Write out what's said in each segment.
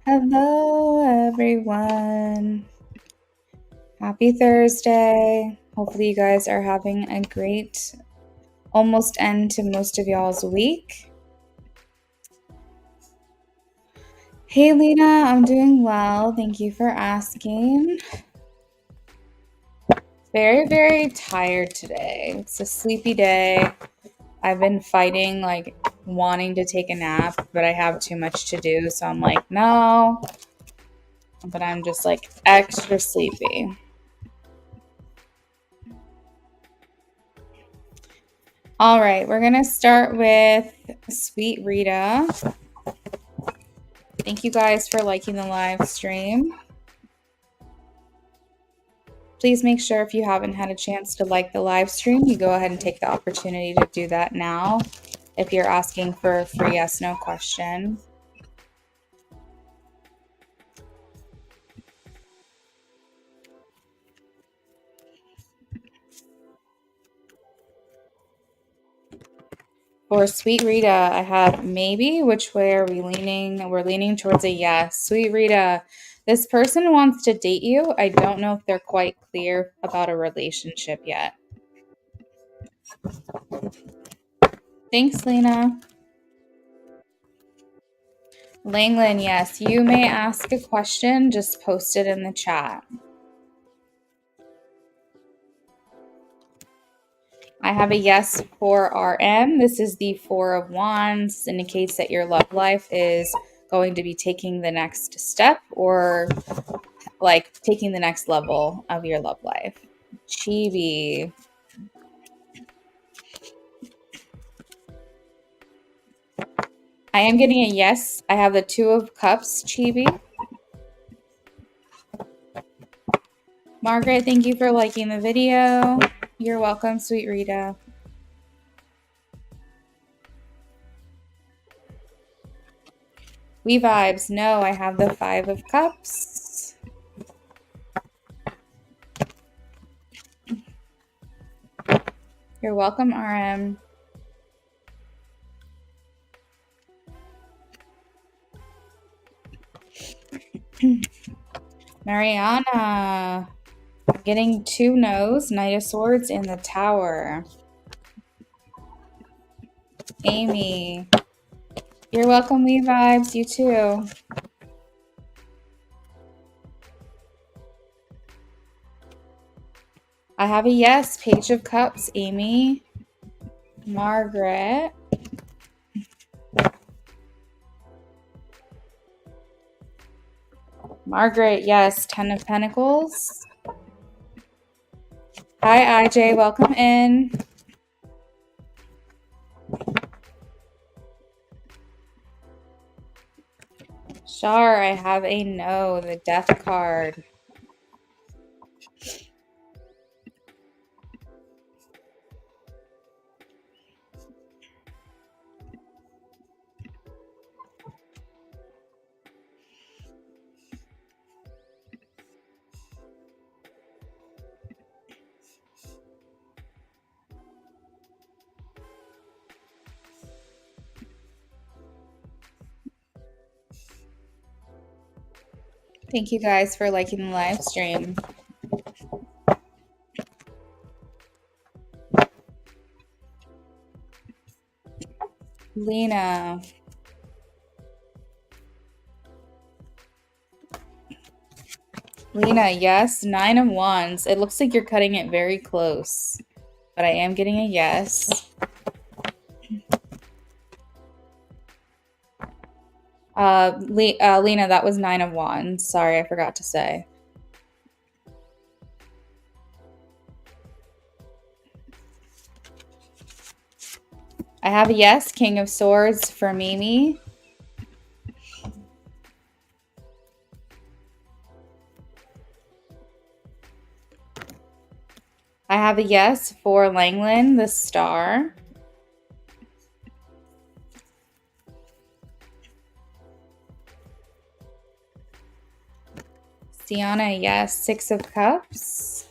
Hello, everyone. Happy Thursday. Hopefully, you guys are having a great almost end to most of y'all's week. Hey, Lena, I'm doing well. Thank you for asking. Very, very tired today. It's a sleepy day. I've been fighting, wanting to take a nap, but I have too much to do. So I'm like, no. But I'm just extra sleepy. All right, we're going to start with Sweet Rita. Thank you guys for liking the live stream. Please make sure if you haven't had a chance to like the live stream, you go ahead and take the opportunity to do that now if you're asking for a free yes/no question. For Sweet Rita, I have maybe. Which way are we leaning? We're leaning towards a yes. Sweet Rita, this person wants to date you. I don't know if they're quite clear about a relationship yet. Thanks, Lena. Langland, yes, you may ask a question. Just post it in the chat. I have a yes for RM. This is the Four of Wands. This indicates that your love life is going to be taking the next step or taking the next level of your love life. Chibi. I am getting a yes. I have the Two of Cups, Chibi. Margaret, thank you for liking the video. You're welcome, Sweet Rita. We vibes. No, I have the Five of Cups. You're welcome, RM. Mariana. Getting two no's, Knight of Swords in the Tower. Amy. You're welcome, We Vibes. You too. I have a yes. Page of Cups, Amy. Margaret. Margaret, yes. Ten of Pentacles. Hi, IJ. Welcome in. Shar, I have a no. The Death card. Thank you guys for liking the live stream. Lena. Lena, yes. Nine of Wands. It looks like you're cutting it very close, but I am getting a yes. Lena, that was Nine of Wands. Sorry, I forgot to say. I have a yes. King of Swords for Mimi. I have a yes for Langland, the Star. Sienna, yes. Six of Cups.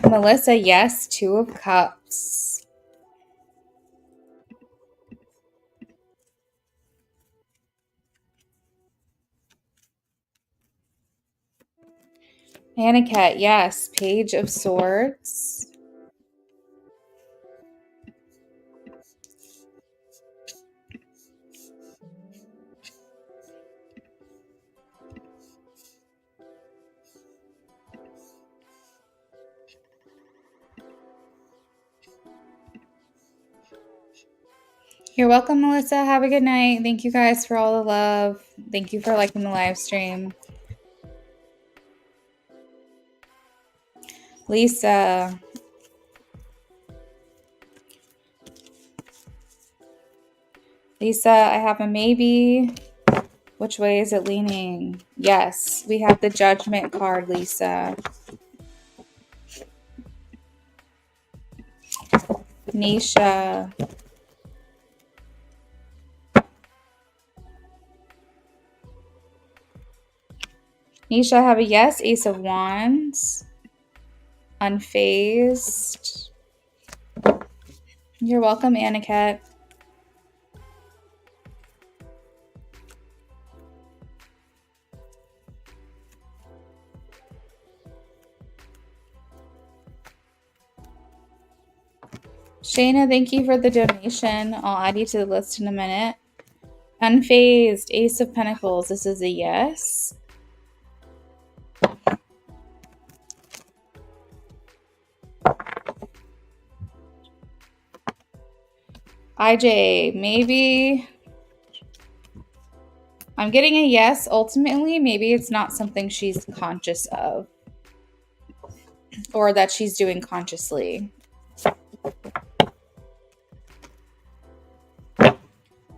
Melissa, yes. Two of Cups. Aniket, yes. Page of Swords. You're welcome, Melissa. Have a good night. Thank you guys for all the love. Thank you for liking the live stream. Lisa. Lisa, I have a maybe. Which way is it leaning? Yes, we have the Judgment card, Lisa. Nisha. Nisha, I have a yes. Ace of Wands. Unfazed. You're welcome, Aniket. Shayna, thank you for the donation. I'll add you to the list in a minute. Unfazed. Ace of Pentacles. This is a yes. IJ, maybe. I'm getting a yes. Ultimately, maybe it's not something she's conscious of or that she's doing consciously.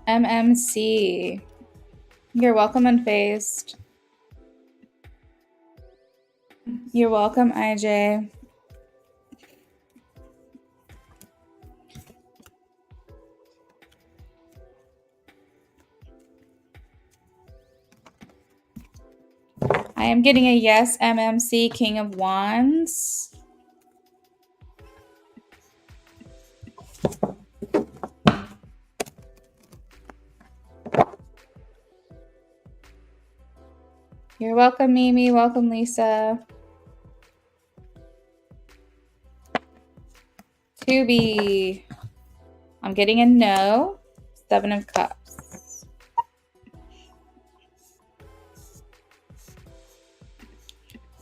MMC. You're welcome, Unfazed. You're welcome, IJ. I am getting a yes, MMC, King of Wands. You're welcome, Mimi. Welcome, Lisa. Tubi. I'm getting a no. Seven of Cups.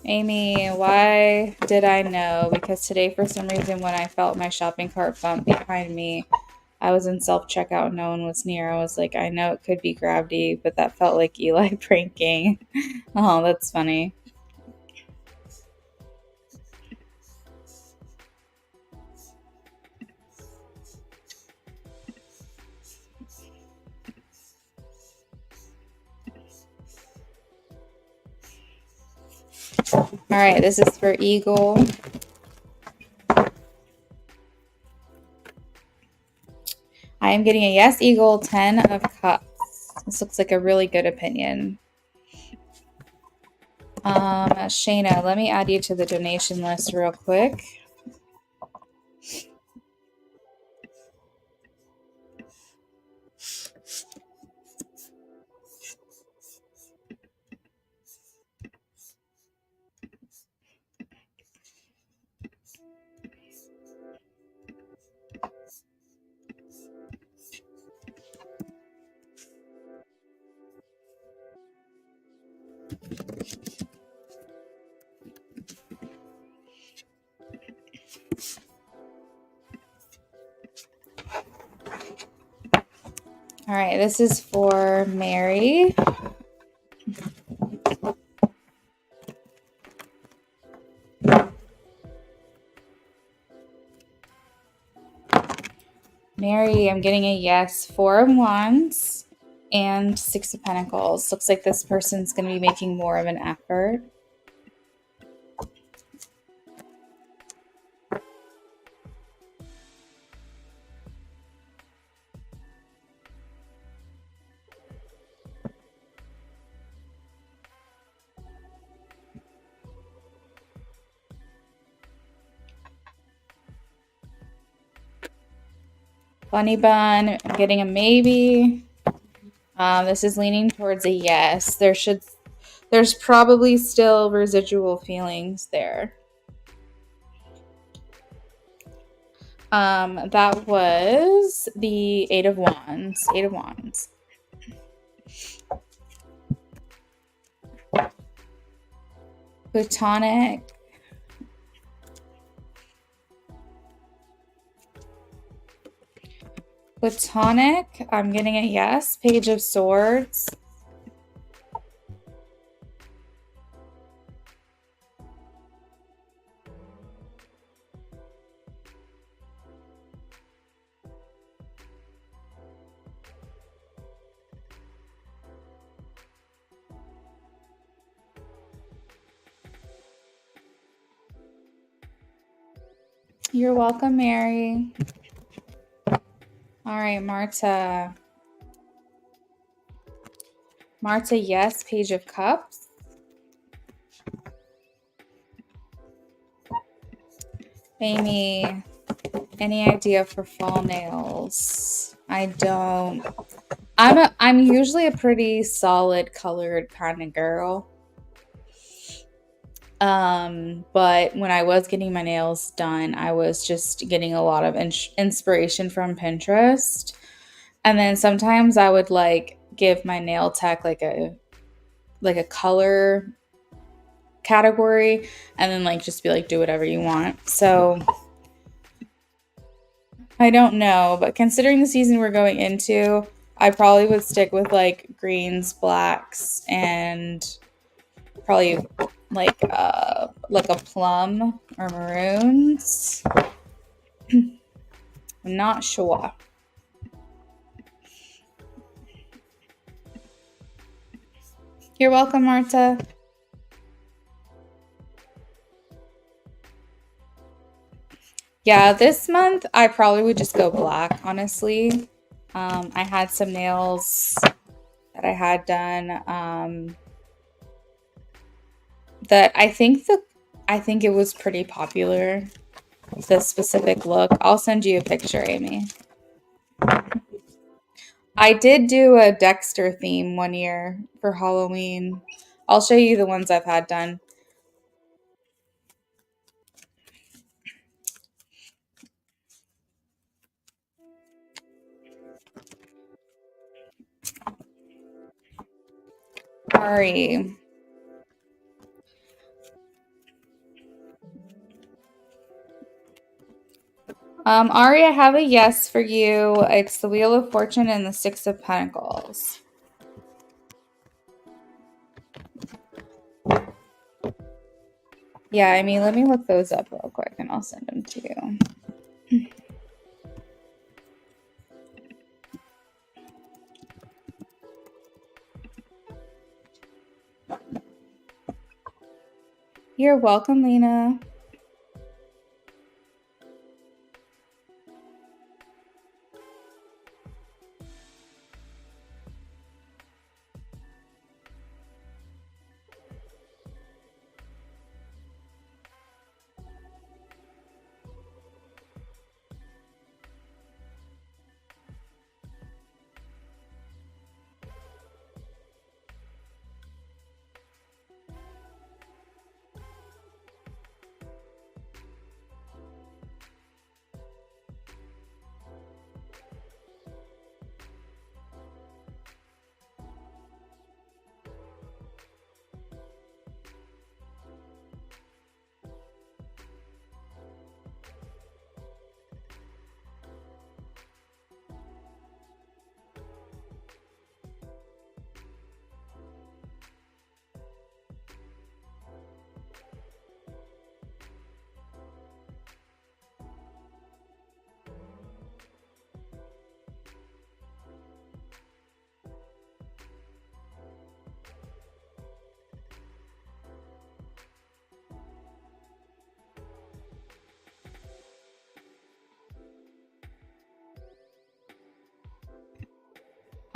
Amy, why did I know? Because today, for some reason, when I felt my shopping cart bump behind me, I was in self-checkout. No one was near. I was like, I know it could be gravity, but that felt like Eli pranking. Oh, that's funny. All right, this is for Eagle. I am getting a yes, Eagle, 10 of Cups. This looks like a really good opinion. Shayna, let me add you to the donation list real quick. All right, this is for Mary. Mary, I'm getting a yes, 4 of Wands and 6 of Pentacles. Looks like this person's going to be making more of an effort. Bunny Bun, I'm getting a maybe. This is leaning towards a yes. There's there's probably still residual feelings there. That was the Eight of Wands. Eight of Wands. Platonic. Platonic. I'm getting a yes. Page of Swords. You're welcome, Mary. All right, Marta. Marta, yes. Page of Cups. Amy, any idea for fall nails? I don't. I'm usually a pretty solid colored kind of girl. But when I was getting my nails done, I was just getting a lot of inspiration from Pinterest. And then sometimes I would like give my nail tech like a color category and then like just be like, do whatever you want. So I don't know, but considering the season we're going into, I probably would stick with like greens, blacks, and probably like a plum or maroons. I'm not sure. You're welcome, Marta. Yeah, this month I probably would just go black, honestly. I had some nails that I had done that I think it was pretty popular, this specific look. I'll send you a picture, Amy. I did do a Dexter theme one year for Halloween. I'll show you the ones I've had done. Ari. Ari, I have a yes for you. It's the Wheel of Fortune and the Six of Pentacles. Yeah, I mean, let me look those up real quick and I'll send them to you. You're welcome, Lena.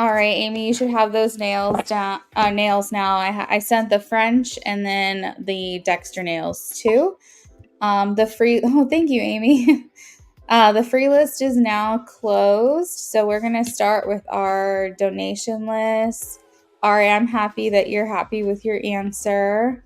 All right, Amy, you should have those nails down. Nails now. I sent the French and then the Dexter nails too. The free. Oh, thank you, Amy. The free list is now closed, so we're gonna start with our donation list. Ari, I'm happy that you're happy with your answer.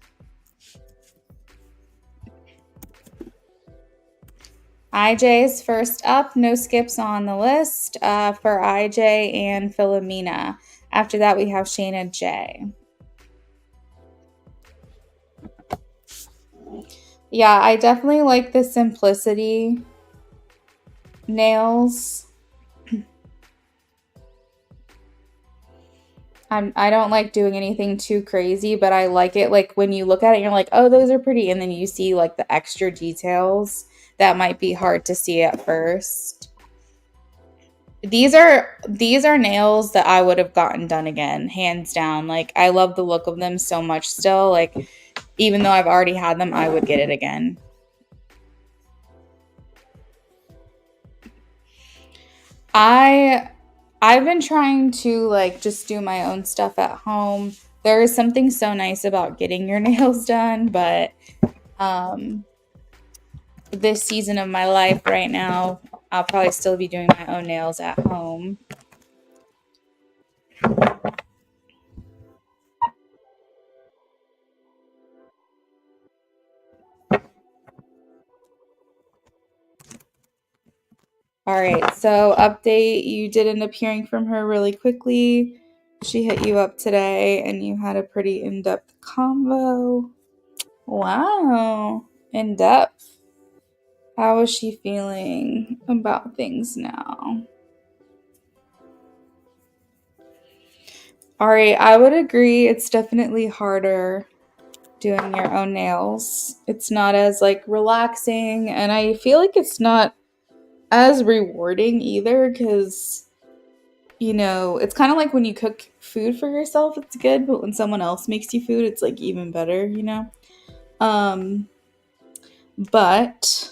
IJ's first up, no skips on the list for IJ and Philomena. After that, we have Shayna J. Yeah, I definitely like the simplicity nails. I don't like doing anything too crazy, but I like it like when you look at it, you're like, oh, those are pretty. And then you see like the extra details that might be hard to see at first. These are nails that I would have gotten done again, hands down. Like I love the look of them so much still. Like even though I've already had them, I would get it again. I I've been trying to like just do my own stuff at home. There is something so nice about getting your nails done, but um this season of my life right now, I'll probably still be doing my own nails at home. All right, so update, you did end up hearing from her really quickly. She hit you up today and you had a pretty in-depth convo. Wow, in-depth. How is she feeling about things now? All right, I would agree. It's definitely harder doing your own nails. It's not as like relaxing, and I feel like it's not as rewarding either because it's kind of like when you cook food for yourself, it's good, but when someone else makes you food, it's like even better. Um, but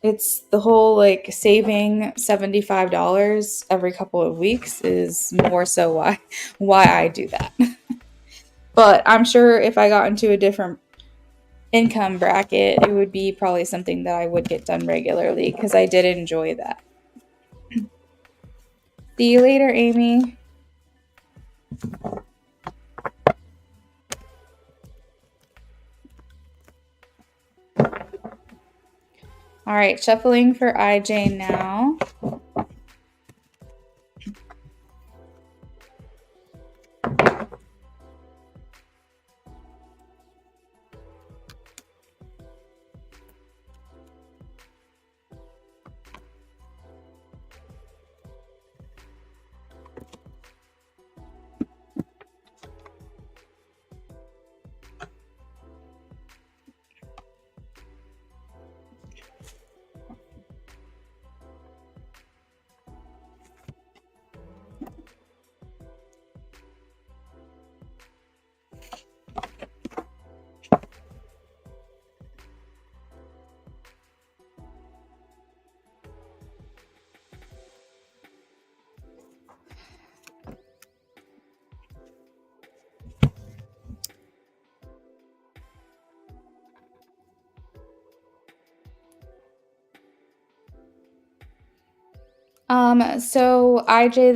it's the whole like saving $75 every couple of weeks is more so why I do that. But I'm sure if I got into a different income bracket, it would be probably something that I would get done regularly because I did enjoy that. See you later, Amy. All right, shuffling for IJ now. So IJ,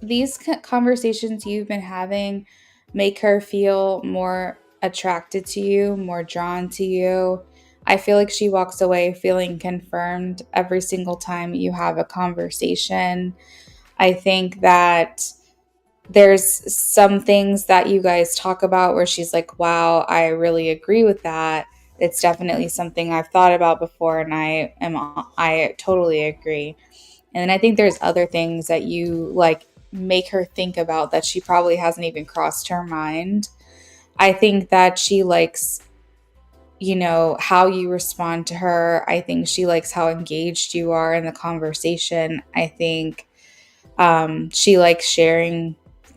these conversations you've been having make her feel more attracted to you, more drawn to you. I feel like she walks away feeling confirmed every single time you have a conversation. I think that there's some things that you guys talk about where she's like, wow, I really agree with that. It's definitely something I've thought about before and I totally agree. And then I think there's other things that you like make her think about that she probably hasn't even crossed her mind. I think that she likes, how you respond to her. I think she likes how engaged you are in the conversation. I think she likes sharing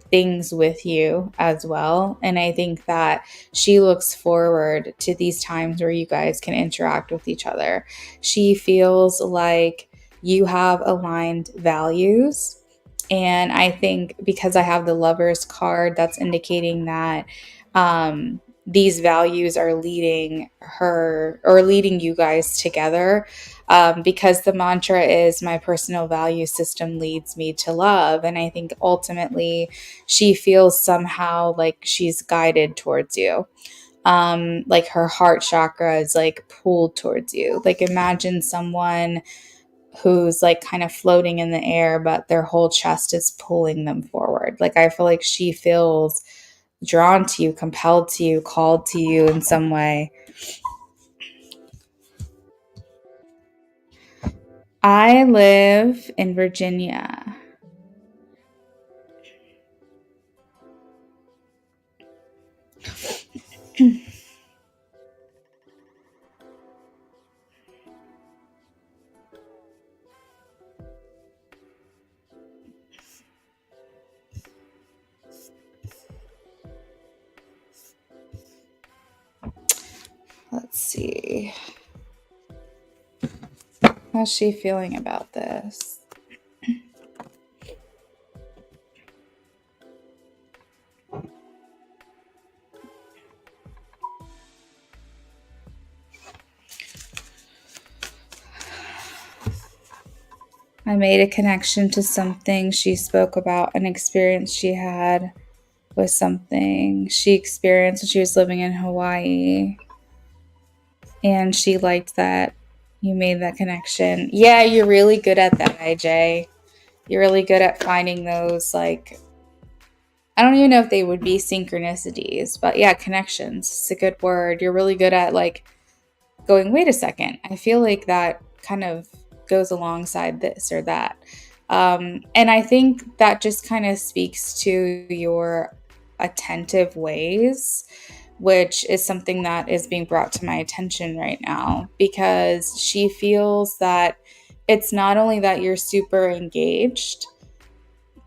things with you as well. And I think that she looks forward to these times where you guys can interact with each other. She feels like you have aligned values. And I think because I have the lovers card, that's indicating that these values are leading her or leading you guys together. because the mantra is my personal value system leads me to love. And I think ultimately she feels somehow like she's guided towards you. Like her heart chakra is like pulled towards you. Like imagine someone who's like kind of floating in the air, but their whole chest is pulling them forward. Like I feel like she feels drawn to you, compelled to you, called to you in some way. I live in Virginia. Let's see. How's she feeling about this? I made a connection to something. She spoke about an experience she had with something she experienced when she was living in Hawaii. And she liked that you made that connection. Yeah, you're really good at that, IJ. You're really good at finding those, like, I don't even know if they would be synchronicities, but yeah, connections. It's a good word. You're really good at like going, wait a second, I feel like that kind of goes alongside this or that. And I think that just kind of speaks to your attentive ways, which is something that is being brought to my attention right now because she feels that it's not only that you're super engaged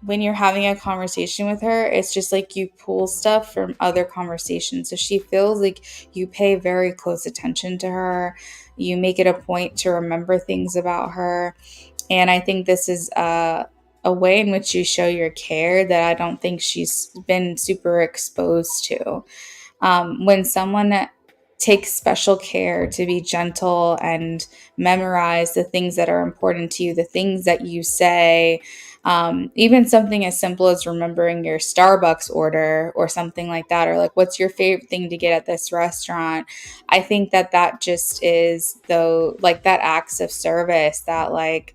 when you're having a conversation with her, it's just like you pull stuff from other conversations. So she feels like you pay very close attention to her. You make it a point to remember things about her. And I think this is a way in which you show your care that I don't think she's been super exposed to. When someone takes special care to be gentle and memorize the things that are important to you, the things that you say, even something as simple as remembering your Starbucks order or something like that, or like, what's your favorite thing to get at this restaurant? I think that that just is, though, like that acts of service, that like,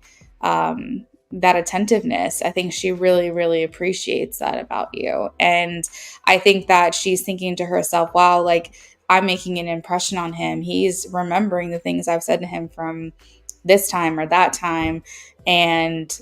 that attentiveness. I think she really, really appreciates that about you. And I think that she's thinking to herself, wow, like I'm making an impression on him. He's remembering the things I've said to him from this time or that time. And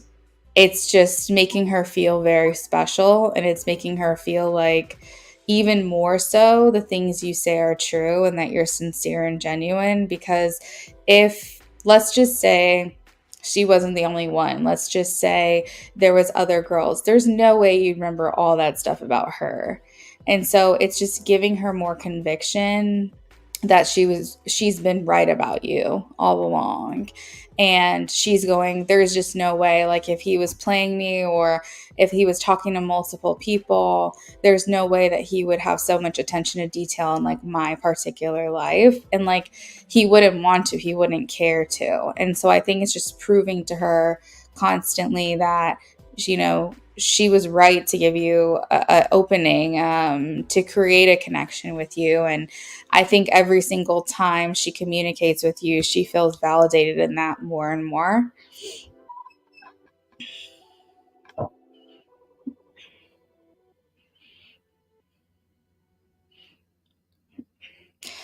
it's just making her feel very special. And it's making her feel like even more so the things you say are true and that you're sincere and genuine. Because if, let's just say, she wasn't the only one. Let's just say there was other girls. There's no way you'd remember all that stuff about her. And so it's just giving her more conviction that she's been right about you all along. And she's going, there's just no way, like if he was playing me or if he was talking to multiple people, there's no way that he would have so much attention to detail in like my particular life. And like he wouldn't want to, he wouldn't care to. And so I think it's just proving to her constantly that, you know, she was right to give you a opening, to create a connection with you. And I think every single time she communicates with you, she feels validated in that more and more.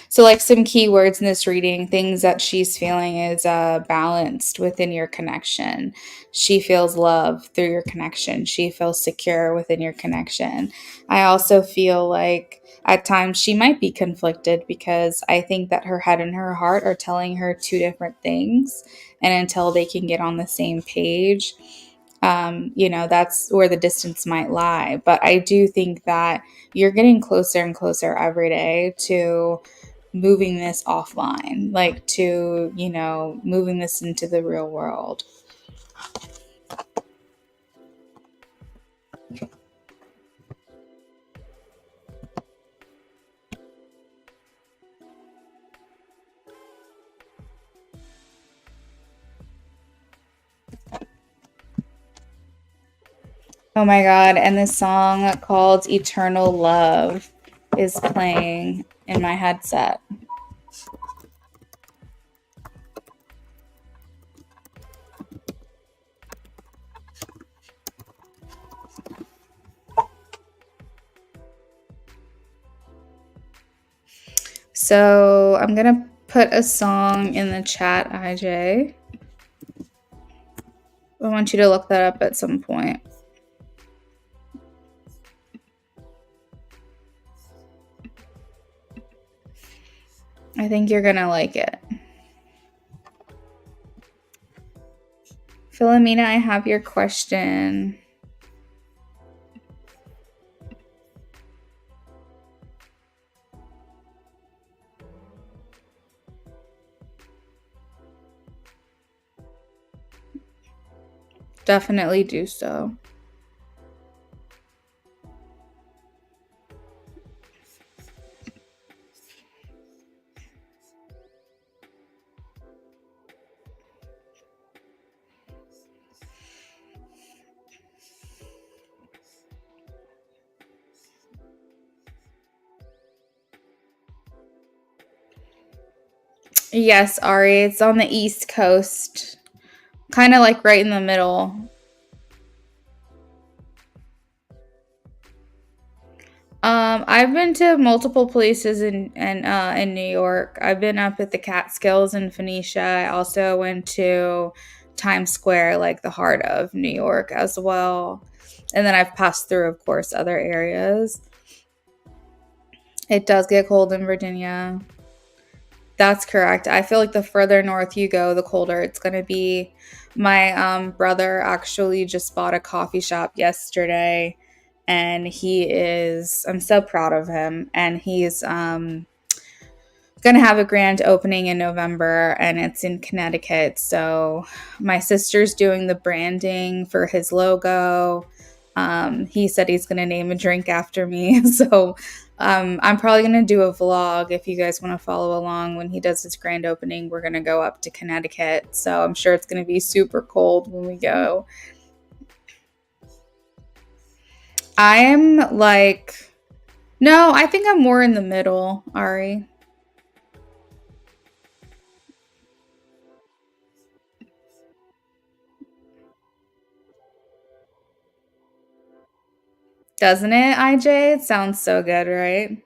So, like some keywords in this reading, things that she's feeling is balanced within your connection. She feels love through your connection. She feels secure within your connection. I also feel like at times she might be conflicted because I think that her head and her heart are telling her two different things. And until they can get on the same page, you know, that's where the distance might lie. But I do think that you're getting closer and closer every day to moving this offline, like to, you know, moving this into the real world. Oh my god, and this song called Eternal Love is playing in my headset. So I'm gonna put a song in the chat, IJ. I want you to look that up at some point. I think you're gonna like it. Philomena, I have your question. Definitely do so. Yes, Ari, it's on the East Coast. Kind of like right in the middle. I've been to multiple places in New York. I've been up at the Catskills in Phoenicia. I also went to Times Square, like the heart of New York, as well. And then I've passed through, of course, other areas. It does get cold in Virginia. That's correct. I feel like the further north you go, the colder it's going to be. My brother actually just bought a coffee shop yesterday, and I'm so proud of him. And he's going to have a grand opening in November, and it's in Connecticut. So my sister's doing the branding for his logo. He said he's going to name a drink after me. So I'm probably going to do a vlog if you guys want to follow along. When he does his grand opening, we're going to go up to Connecticut. So I'm sure it's going to be super cold when we go. I'm like, no, I think I'm more in the middle, Ari. Doesn't it, IJ? It sounds so good, right?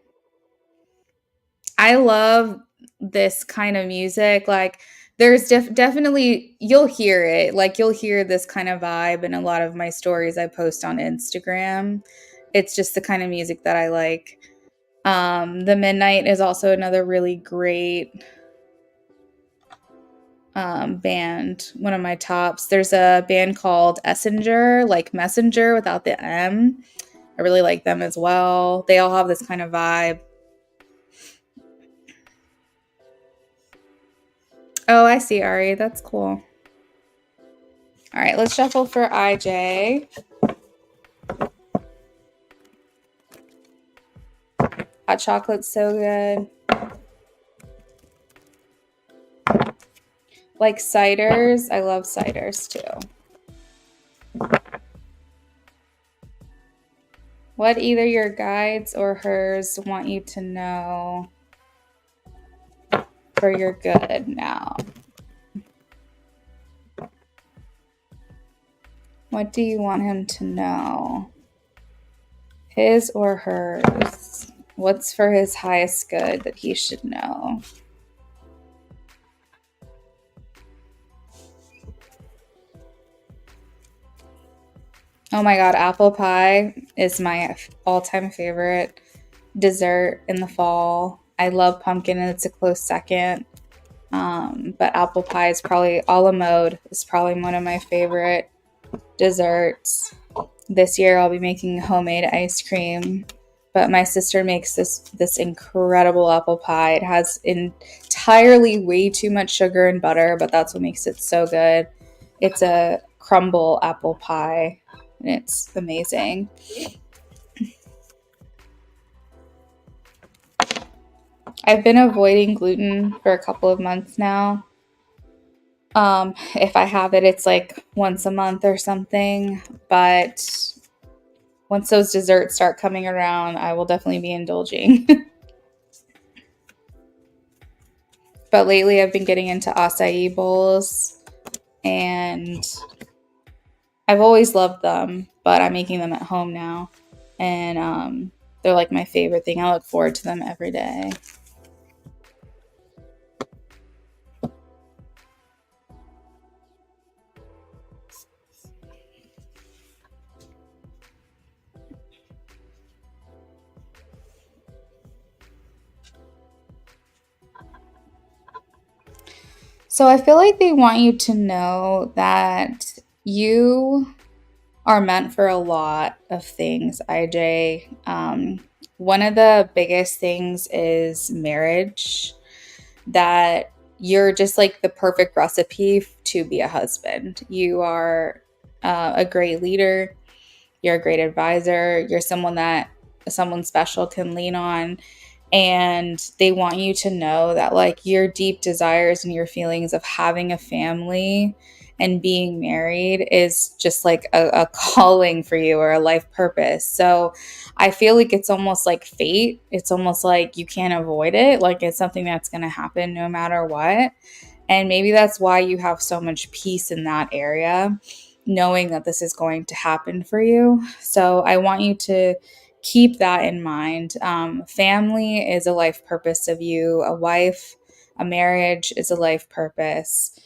I love this kind of music. Like, there's definitely, you'll hear it. Like, you'll hear this kind of vibe in a lot of my stories I post on Instagram. It's just the kind of music that I like. The Midnight is also another really great band, one of my tops. There's a band called Essinger, like Messenger without the M. I really like them as well. They all have this kind of vibe. Oh, I see, Ari. That's cool. All right, let's shuffle for IJ. Hot chocolate's so good. Like ciders. I love ciders too. What either your guides or hers want you to know for your good now? What do you want him to know? His or hers? What's for his highest good that he should know? Oh my god, apple pie is my all-time favorite dessert in the fall. I love pumpkin and it's a close second. But apple pie is probably, a la mode is probably one of my favorite desserts. This year I'll be making homemade ice cream, but my sister makes this incredible apple pie. It has entirely way too much sugar and butter, but that's what makes it so good. It's a crumble apple pie, and it's amazing. I've been avoiding gluten for a couple of months now. If I have it, it's like once a month or something, but once those desserts start coming around, I will definitely be indulging. But lately I've been getting into acai bowls, and I've always loved them, but I'm making them at home now. And they're like my favorite thing. I look forward to them every day. So I feel like they want you to know that you are meant for a lot of things, IJ. One of the biggest things is marriage, that you're just like the perfect recipe to be a husband. You are a great leader. You're a great advisor. You're someone that someone special can lean on. And they want you to know that like your deep desires and your feelings of having a family and being married is just like a calling for you, or a life purpose. So I feel like it's almost like fate. It's almost like you can't avoid it. Like it's something that's going to happen no matter what. And maybe that's why you have so much peace in that area, knowing that this is going to happen for you. So I want you to keep that in mind. Family is a life purpose of you, a wife, a marriage is a life purpose.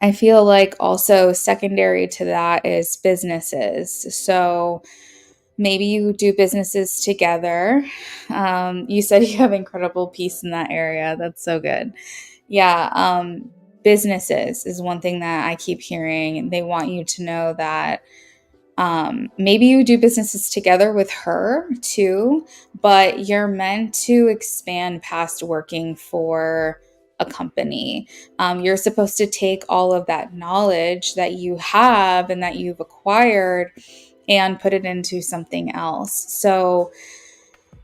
I feel like also secondary to that is businesses. So maybe you do businesses together. You said you have incredible peace in that area. That's so good. Yeah, businesses is one thing that I keep hearing. They want you to know that maybe you do businesses together with her too, but you're meant to expand past working for a company. You're supposed to take all of that knowledge that you have and that you've acquired and put it into something else. So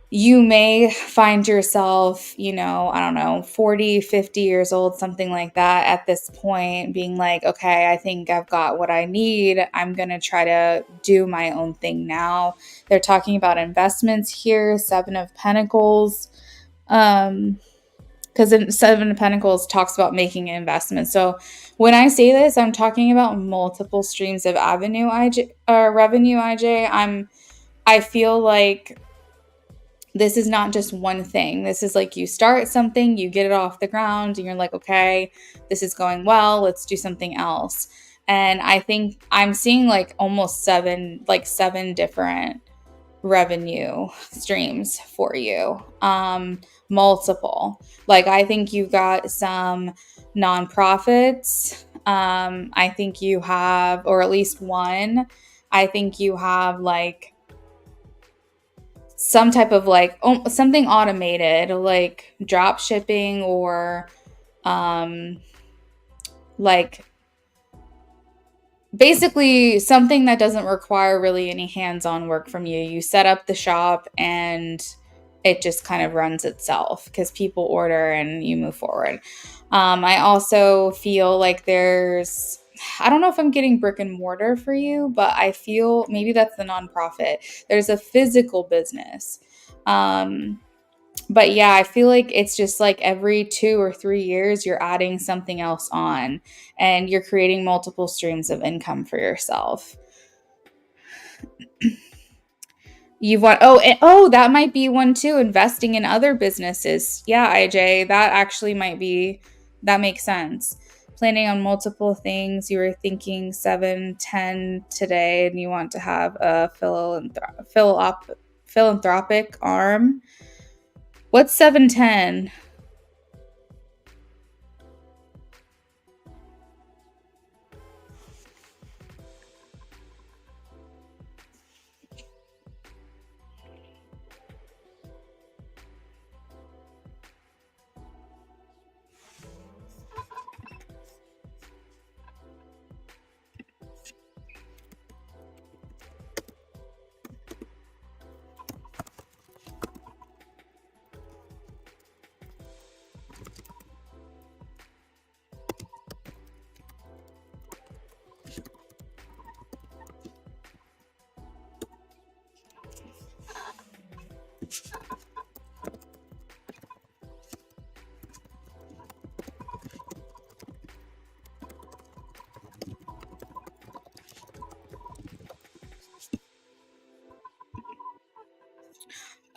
you may find yourself, I don't know, 40, 50 years old, something like that at this point, being like, okay, I think I've got what I need. I'm going to try to do my own thing now. They're talking about investments here, Seven of Pentacles. Because in Seven of Pentacles talks about making investments. So when I say this, I'm talking about multiple streams of revenue, IJ. I feel like this is not just one thing. This is like you start something, you get it off the ground, and you're like, okay, this is going well. Let's do something else. And I think I'm seeing like almost seven different revenue streams for you. Multiple. Like I think you got some nonprofits. I think you have, or at least one. I think you have like some type of like something automated, like drop shipping, or um like basically something that doesn't require really any hands-on work from you. You set up the shop and it just kind of runs itself because people order and you move forward. I also feel like I don't know if I'm getting brick and mortar for you, but I feel maybe that's the nonprofit. There's a physical business. But yeah, I feel like it's just like every 2 or 3 years, you're adding something else on and you're creating multiple streams of income for yourself. That might be one too, investing in other businesses. Yeah, IJ, that actually that makes sense. Planning on multiple things. You were thinking 7, 10 today, and you want to have a philanthropic arm. What's 710?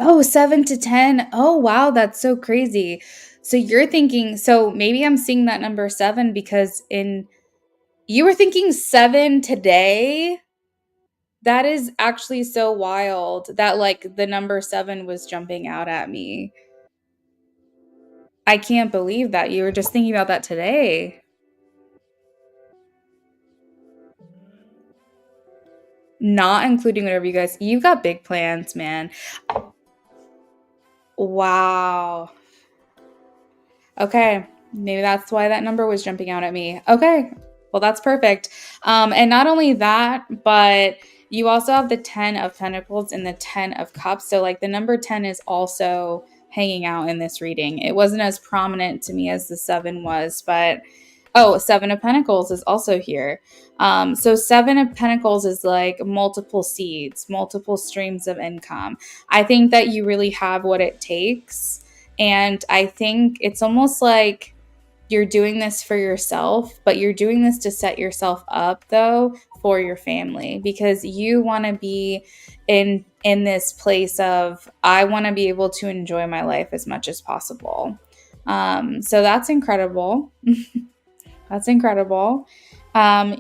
Oh, 7 to 10. Oh, wow, that's so crazy. So you're thinking, so maybe I'm seeing that number 7 because you were thinking 7 today? That is actually so wild that like the number 7 was jumping out at me. I can't believe that you were just thinking about that today. Not including whatever you got big plans, man. Wow. Okay. Maybe that's why that number was jumping out at me. Okay. Well, that's perfect. And not only that, but you also have the 10 of Pentacles and the 10 of Cups. So, like, the number 10 is also hanging out in this reading. It wasn't as prominent to me as the 7 was, but oh, 7 of Pentacles is also here. So 7 of Pentacles is like multiple seeds, multiple streams of income. I think that you really have what it takes. And I think it's almost like you're doing this for yourself, but you're doing this to set yourself up though for your family because you want to be in this place of I want to be able to enjoy my life as much as possible. So that's incredible. That's incredible.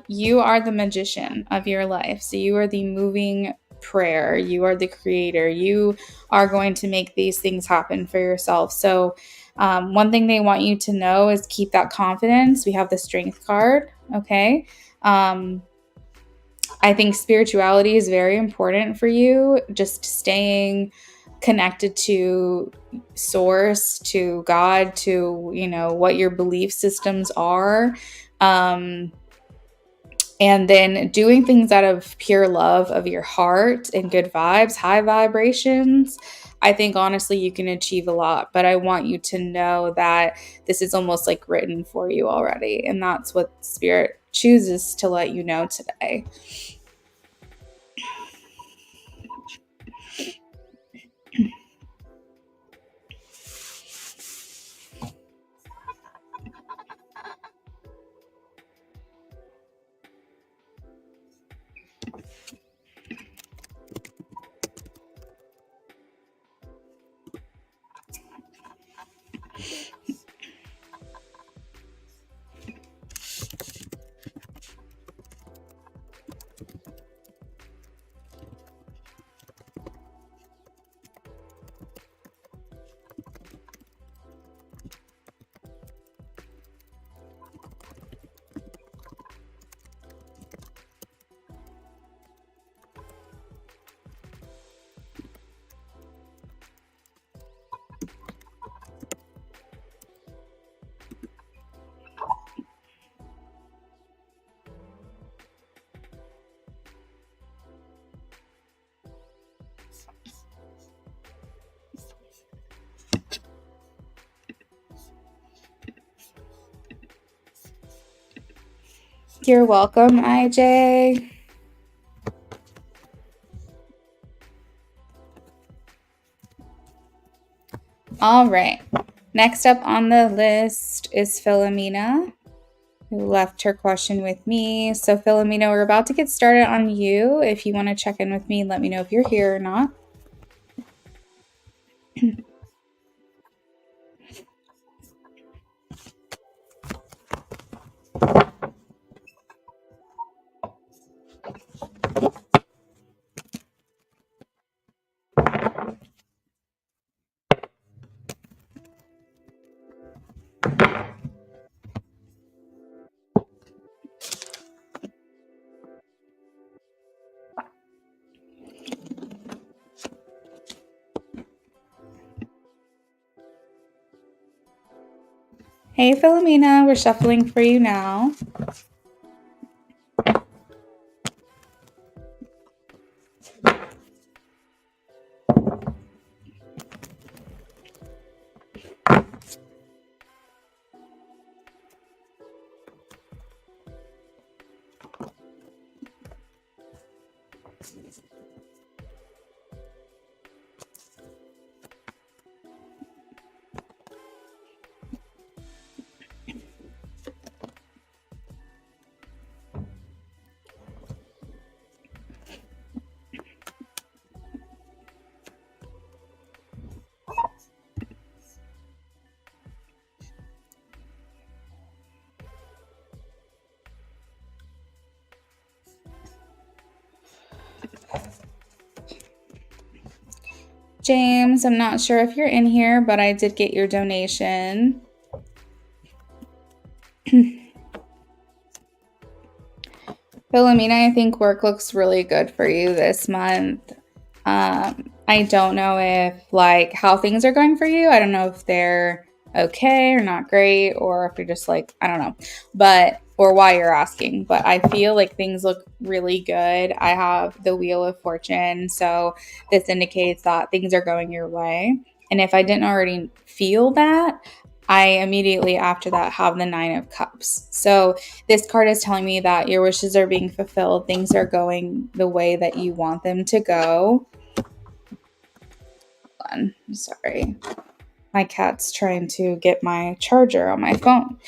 You are the magician of your life. So you are the moving prayer. You are the creator. You are going to make these things happen for yourself. So, one thing they want you to know is keep that confidence. We have the strength card. Okay. I think spirituality is very important for you. Just staying connected to source, to God, to, what your belief systems are. Um, and then doing things out of pure love of your heart and good vibes, high vibrations. I think honestly you can achieve a lot, but I want you to know that this is almost like written for you already. And that's what Spirit chooses to let you know today. You're welcome, IJ. All right. Next up on the list is Philomena, who left her question with me. So, Philomena, we're about to get started on you. If you want to check in with me, let me know if you're here or not. Hey, Philomena, we're shuffling for you now. James, I'm not sure if you're in here, but I did get your donation. Philomena, I think work looks really good for you this month. I don't know if like how things are going for you. I don't know if they're okay or not great, or if you're just like, I don't know, but or why you're asking. But I feel like things look really good. I have the Wheel of Fortune, so this indicates that things are going your way. And if I didn't already feel that, I immediately after that have the Nine of Cups. So this card is telling me that your wishes are being fulfilled. Things are going the way that you want them to go. I'm sorry. My cat's trying to get my charger on my phone.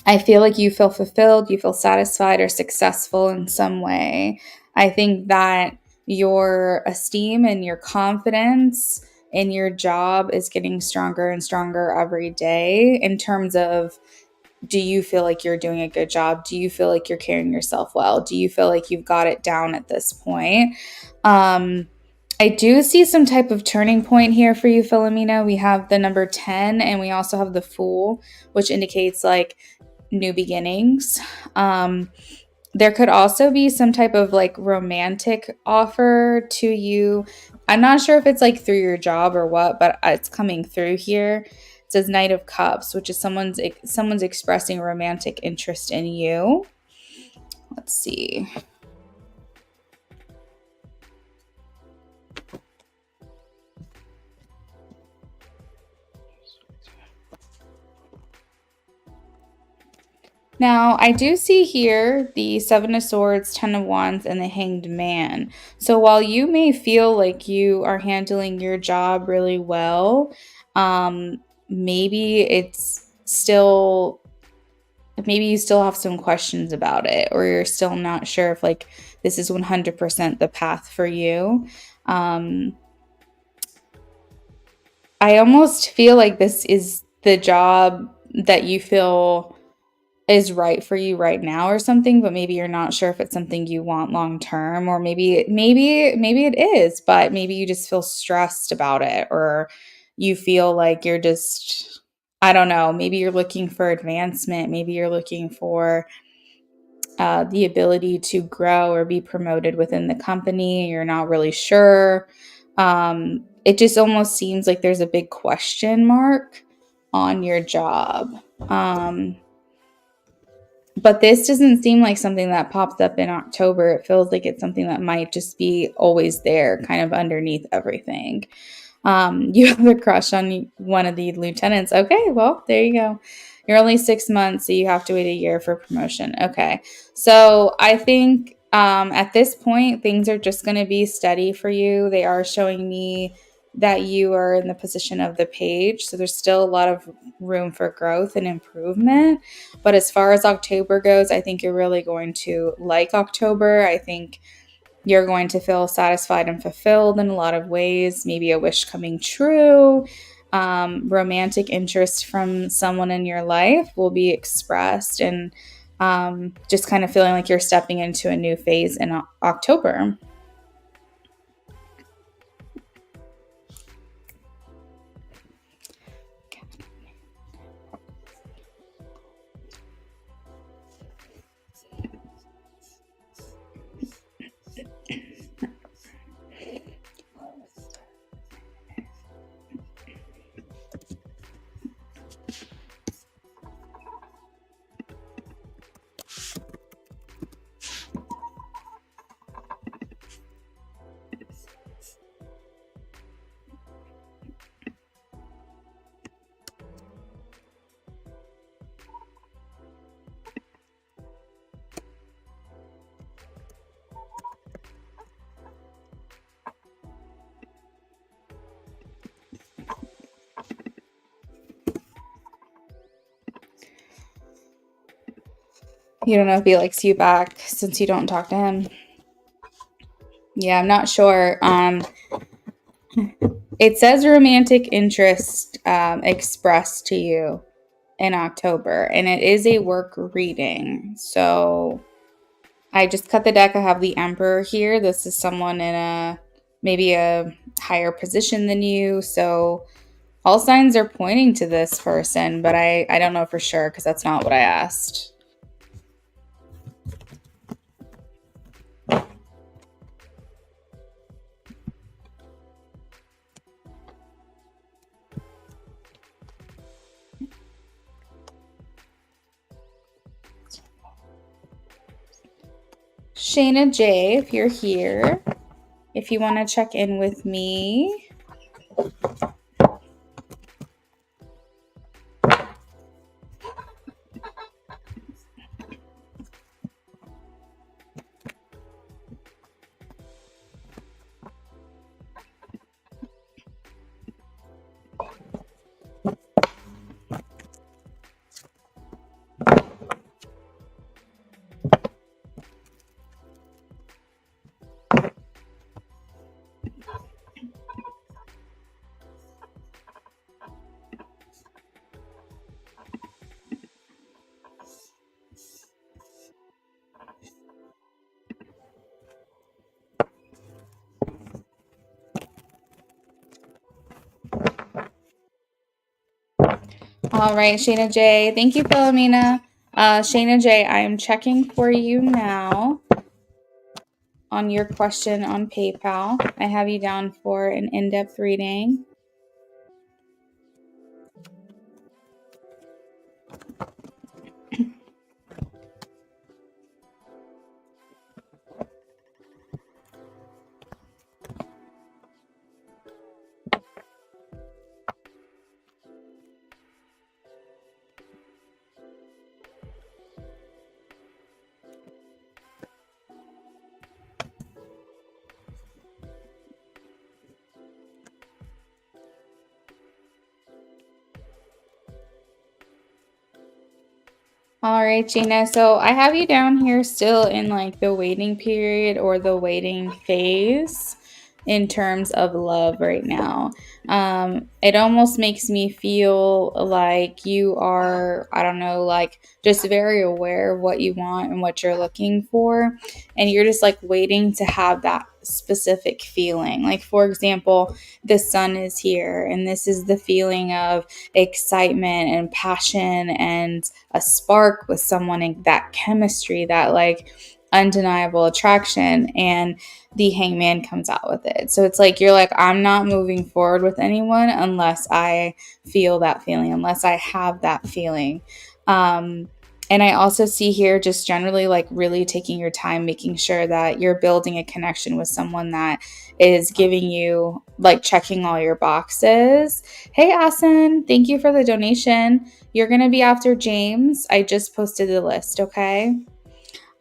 I feel like you feel fulfilled, you feel satisfied or successful in some way. I think that your esteem and your confidence in your job is getting stronger and stronger every day in terms of, do you feel like you're doing a good job? Do you feel like you're carrying yourself well? Do you feel like you've got it down at this point? I do see some type of turning point here for you, Philomena. We have the number 10 and we also have the Fool, which indicates like new beginnings. There could also be some type of like romantic offer to you. I'm not sure if it's like through your job or what, but it's coming through here. It says Knight of Cups, which is someone's expressing romantic interest in you. Let's see. Now, I do see here the Seven of Swords, Ten of Wands, and the Hanged Man. So while you may feel like you are handling your job really well, maybe it's still, maybe you still have some questions about it, or you're still not sure if like this is 100% the path for you. I almost feel like this is the job that you feel is right for you right now or something, but maybe you're not sure if it's something you want long term, or maybe it is, but maybe you just feel stressed about it, or you feel like you're just, I don't know, maybe you're looking for advancement, maybe you're looking for the ability to grow or be promoted within the company. You're not really sure. It just almost seems like there's a big question mark on your job. But this doesn't seem like something that pops up in October. It feels like it's something that might just be always there, kind of underneath everything. You have a crush on one of the lieutenants. Okay, well, there you go. You're only 6 months, so you have to wait a year for promotion. Okay, so I think at this point, things are just going to be steady for you. They are showing me that you are in the position of the page, so there's still a lot of room for growth and improvement. But as far as October goes, I think you're really going to like October. I think you're going to feel satisfied and fulfilled in a lot of ways, maybe a wish coming true. Romantic interest from someone in your life will be expressed, and just kind of feeling like you're stepping into a new phase in October. You don't know if he likes you back since you don't talk to him. Yeah, I'm not sure. It says romantic interest expressed to you in October, and it is a work reading. So I just cut the deck. I have the Emperor here. This is someone in a maybe a higher position than you. So all signs are pointing to this person, but I don't know for sure because that's not what I asked. Shayna J, if you're here, if you want to check in with me. All right, Shayna J. Thank you, Philomena. Shayna J, I am checking for you now on your question on PayPal. I have you down for an in-depth reading. All right, Gina. So I have you down here still in like the waiting period or the waiting phase in terms of love right now. It almost makes me feel like you are, I don't know, like just very aware of what you want and what you're looking for. And you're just like waiting to have that specific feeling. Like, for example, the sun is here, and this is the feeling of excitement and passion and a spark with someone, and that chemistry, that like undeniable attraction, and the hangman comes out with it. So it's like you're like, I'm not moving forward with anyone unless I feel that feeling, unless I have that feeling. And I also see here just generally like really taking your time, making sure that you're building a connection with someone that is giving you like checking all your boxes. Hey, Asen, thank you for the donation. You're going to be after James. I just posted the list, okay?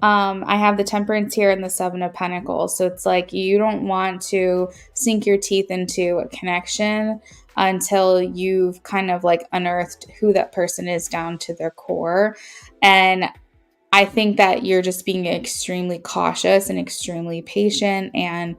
I have the Temperance here and the Seven of Pentacles. So it's like you don't want to sink your teeth into a connection until you've kind of like unearthed who that person is down to their core. And I think that you're just being extremely cautious and extremely patient, and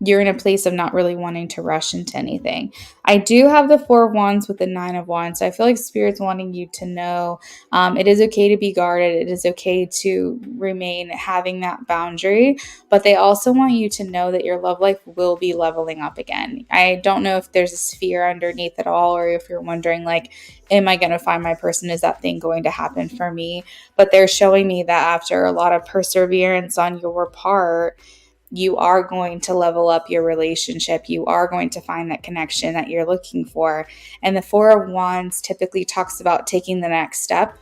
you're in a place of not really wanting to rush into anything. I do have the Four of Wands with the Nine of Wands. So I feel like Spirit's wanting you to know it is okay to be guarded. It is okay to remain having that boundary, but they also want you to know that your love life will be leveling up again. I don't know if there's a sphere underneath it all, or if you're wondering like, am I going to find my person? Is that thing going to happen for me? But they're showing me that after a lot of perseverance on your part, you are going to level up your relationship. You are going to find that connection that you're looking for. And the Four of Wands typically talks about taking the next step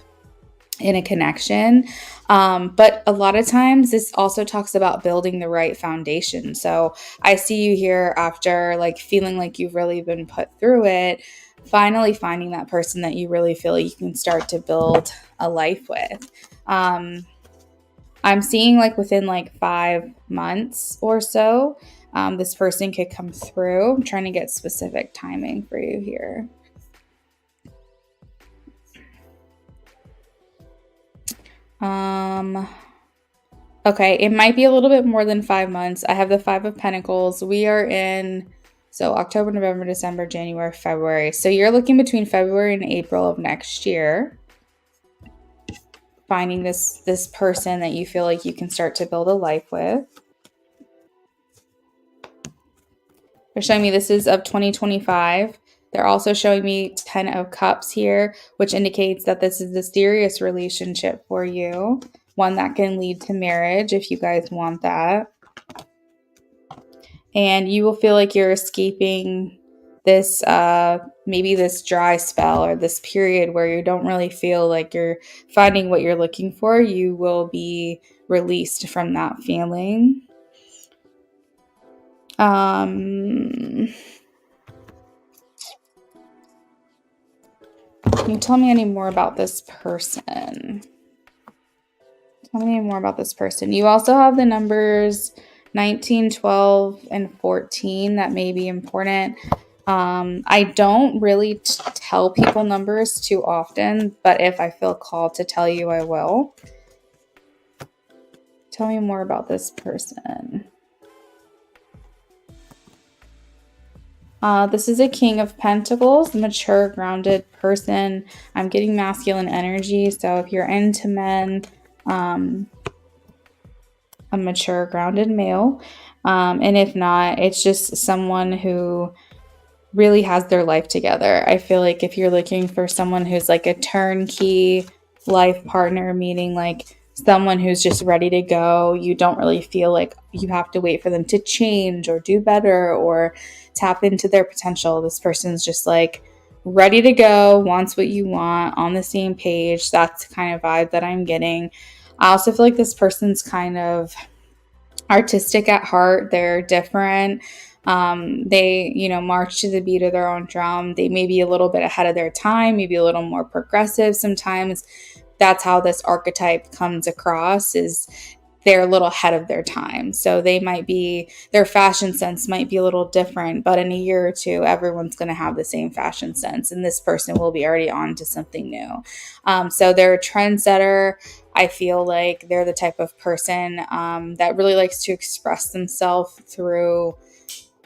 in a connection. But a lot of times this also talks about building the right foundation. So I see you here after like feeling like you've really been put through it, finally finding that person that you really feel you can start to build a life with. I'm seeing like within like 5 months or so, this person could come through. I'm trying to get specific timing for you here. Okay, it might be a little bit more than 5 months. I have the Five of Pentacles. We are in, so October, November, December, January, February. So you're looking between February and April of next year, finding this person that you feel like you can start to build a life with. They're showing me this is of 2025. They're also showing me 10 of cups here, which indicates that this is a serious relationship for you, one that can lead to marriage if you guys want that. And you will feel like you're escaping this maybe this dry spell or this period where you don't really feel like you're finding what you're looking for. You will be released from that feeling. Can you tell me any more about this person? Tell me more about this person. You also have the numbers 19, 12, and 14 that may be important. I don't really tell people numbers too often, but if I feel called to tell you, I will. Tell me more about this person. This is a King of Pentacles, mature, grounded person. I'm getting masculine energy, so if you're into men, a mature, grounded male. And if not, it's just someone who really has their life together. I feel like if you're looking for someone who's like a turnkey life partner, meaning like someone who's just ready to go, you don't really feel like you have to wait for them to change or do better or tap into their potential. This person's just like ready to go, wants what you want, on the same page. That's the kind of vibe that I'm getting. I also feel like this person's kind of artistic at heart. They're different. They, march to the beat of their own drum. They may be a little bit ahead of their time, maybe a little more progressive sometimes. That's how this archetype comes across, is they're a little ahead of their time. So their fashion sense might be a little different, but in a year or two, everyone's going to have the same fashion sense, and this person will be already on to something new. So they're a trendsetter. I feel like they're the type of person that really likes to express themselves through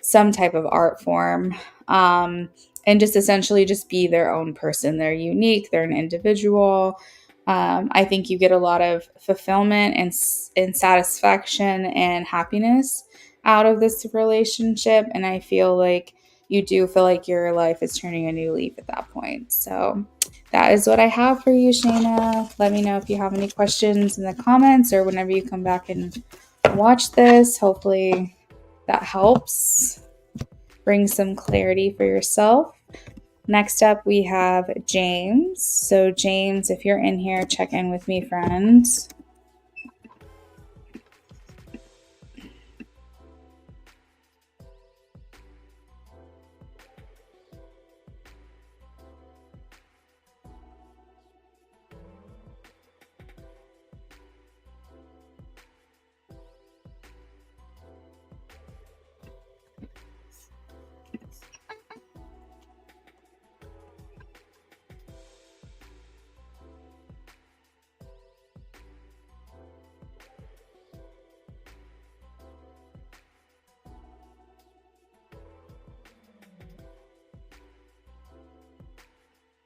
some type of art form, and just essentially just be their own person. They're unique. They're an individual. I think you get a lot of fulfillment and satisfaction and happiness out of this relationship. And I feel like you do feel like your life is turning a new leaf at that point. So that is what I have for you, Shayna. Let me know if you have any questions in the comments or whenever you come back and watch this. Hopefully that helps bring some clarity for yourself. Next up, we have James. So James, if you're in here, check in with me, friends.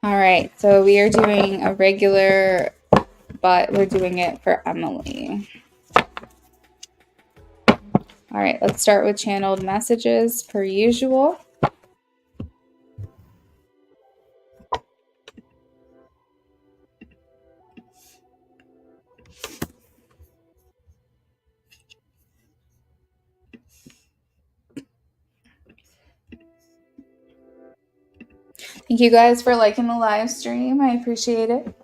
All right, so we are doing a regular, but we're doing it for Emily. All right, let's start with channeled messages per usual. Thank you guys for liking the live stream. I appreciate it.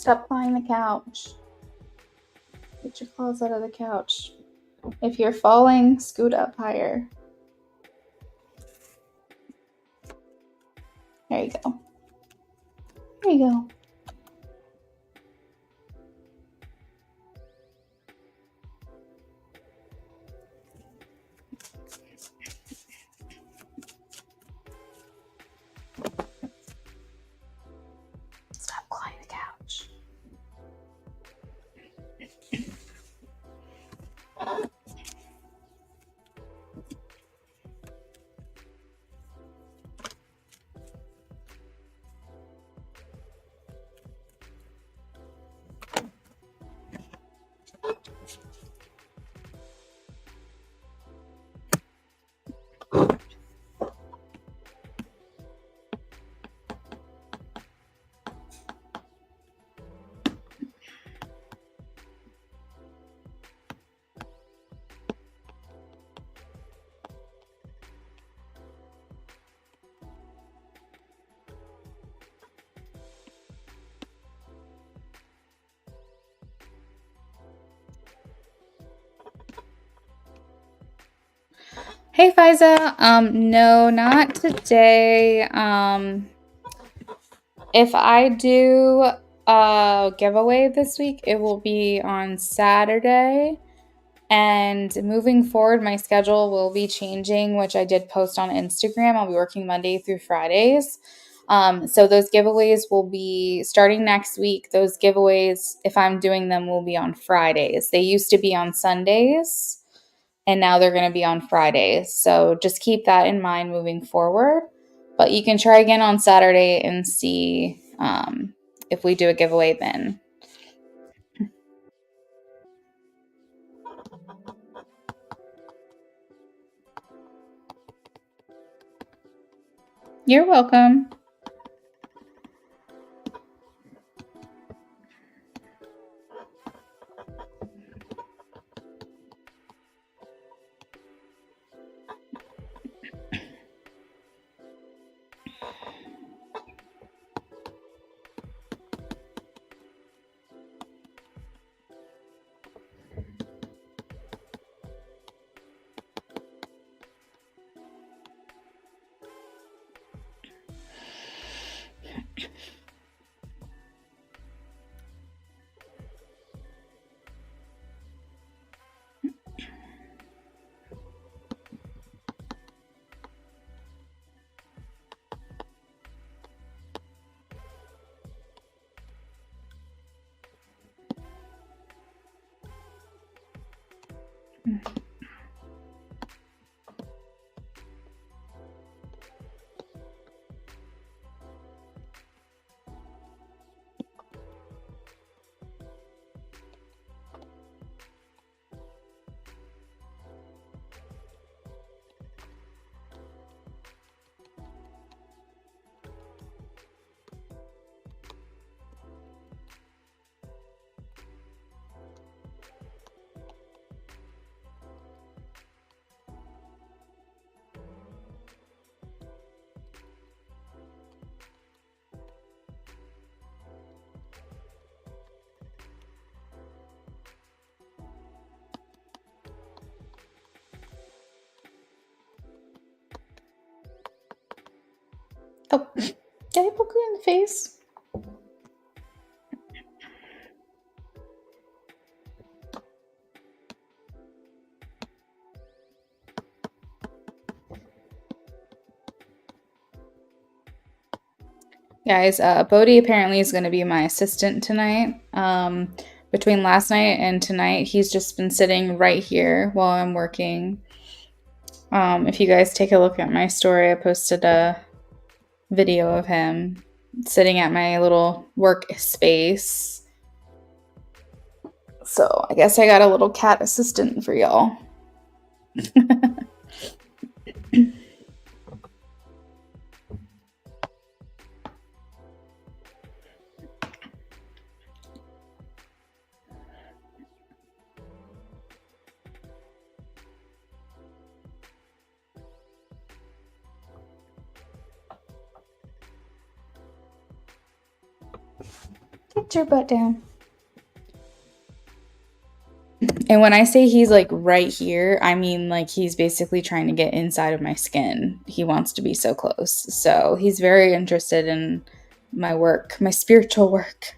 Stop clawing the couch. Get your claws out of the couch. If you're falling, scoot up higher. There you go. There you go. Stop clawing the couch. Hey Fiza, no, not today. If I do a giveaway this week, it will be on Saturday. And moving forward, my schedule will be changing, which I did post on Instagram. I'll be working Monday through Fridays. So those giveaways will be starting next week. Those giveaways, if I'm doing them, will be on Fridays. They used to be on Sundays, and now they're going to be on Fridays. So just keep that in mind moving forward. But you can try again on Saturday and see if we do a giveaway then. You're welcome. Oh, did I poke you in the face? Guys, Bodhi apparently is going to be my assistant tonight. Between last night and tonight, he's just been sitting right here while I'm working. If you guys take a look at my story, I posted a video of him sitting at my little work space. So I guess I got a little cat assistant for y'all. Put your butt down. And when I say he's like right here, I mean like he's basically trying to get inside of my skin. He wants to be so close. So he's very interested in my work, my spiritual work.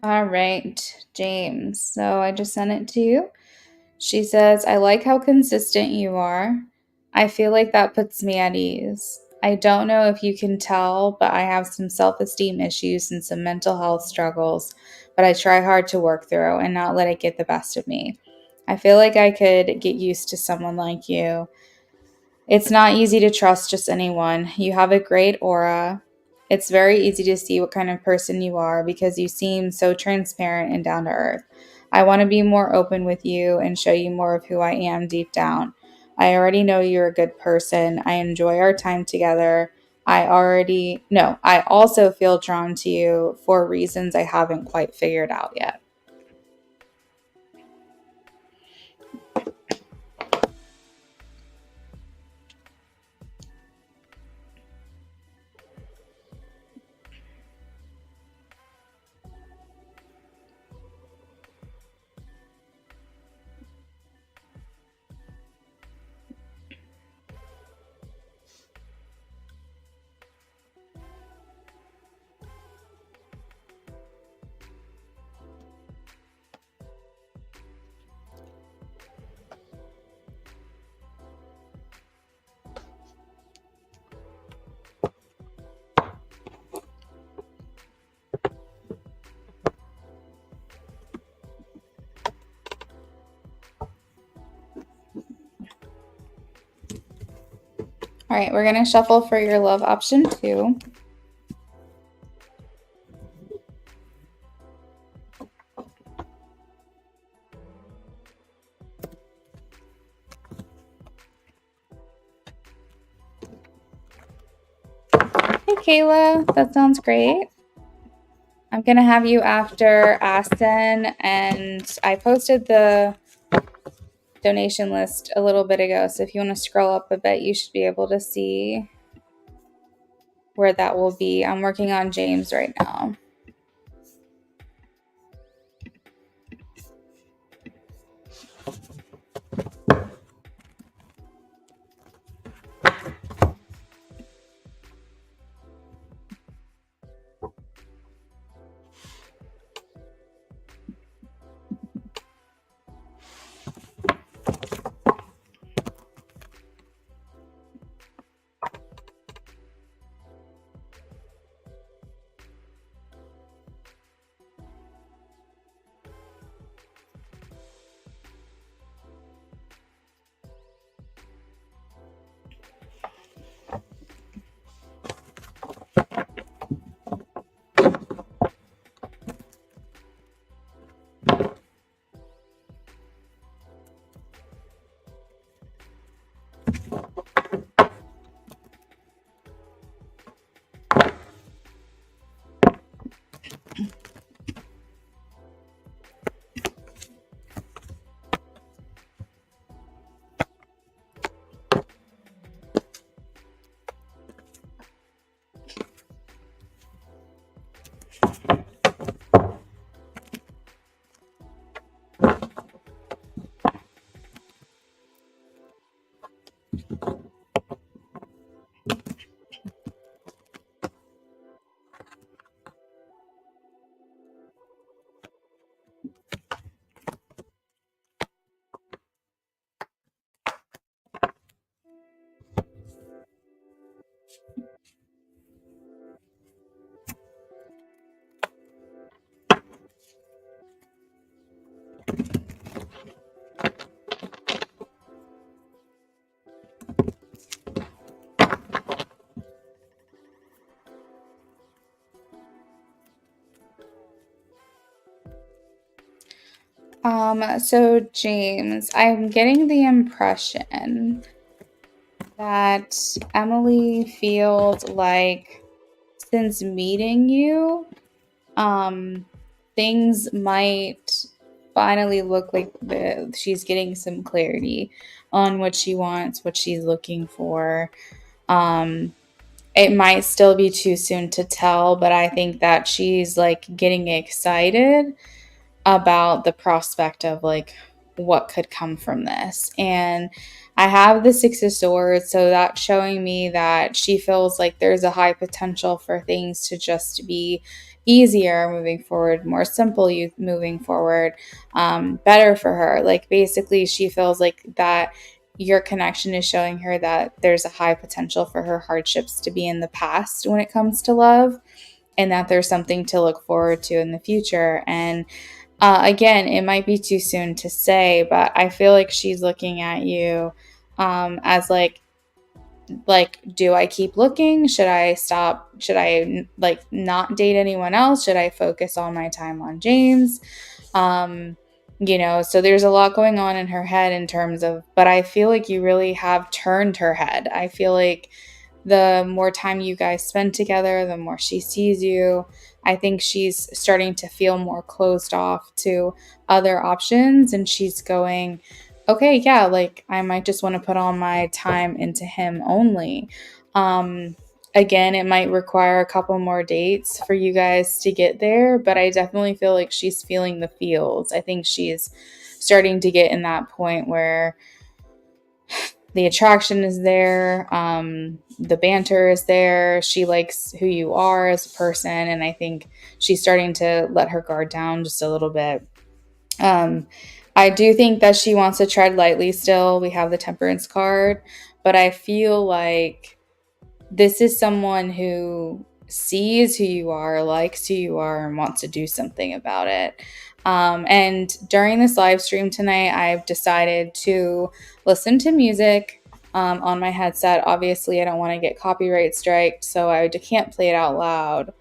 All right, James. So I just sent it to you. She says, I like how consistent you are. I feel like that puts me at ease. I don't know if you can tell, but I have some self esteem issues and some mental health struggles, but I try hard to work through and not let it get the best of me. I feel like I could get used to someone like you. It's not easy to trust just anyone. You have a great aura. It's very easy to see what kind of person you are because you seem so transparent and down to earth. I want to be more open with you and show you more of who I am deep down. I already know you're a good person. I enjoy our time together. I also feel drawn to you for reasons I haven't quite figured out yet. All right, we're going to shuffle for your love option 2. Hey, Kayla, that sounds great. I'm going to have you after Aston, and I posted the donation list a little bit ago, so if you want to scroll up a bit, you should be able to see where that will be. I'm working on James right now. So James, I'm getting the impression that Emily feels like since meeting you, things might finally look like she's getting some clarity on what she wants, what she's looking for. It might still be too soon to tell, but I think that she's like getting excited about the prospect of like what could come from this. And I have the Six of Swords, so that's showing me that she feels like there's a high potential for things to just be easier moving forward, more simple moving forward, better for her. Like basically, she feels like that your connection is showing her that there's a high potential for her hardships to be in the past when it comes to love, and that there's something to look forward to in the future. And again, it might be too soon to say, but I feel like she's looking at you as do I keep looking? Should I stop? Should I like not date anyone else? Should I focus all my time on James? So there's a lot going on in her head in terms of, but I feel like you really have turned her head. I feel like the more time you guys spend together, the more she sees you. I think she's starting to feel more closed off to other options, and she's going, okay, yeah, like I might just want to put all my time into him only. Um, Again, it might require a couple more dates for you guys to get there, but I definitely feel like she's feeling the feels. I think she's starting to get in that point where the attraction is there, the banter is there. She likes who you are as a person, and I think she's starting to let her guard down just a little bit. Um, I do think that she wants to tread lightly still. We have the temperance card, but I feel like this is someone who sees who you are, likes who you are, and wants to do something about it. And during this live stream tonight, I've decided to listen to music on my headset. Obviously, I don't want to get copyright striked, so I can't play it out loud.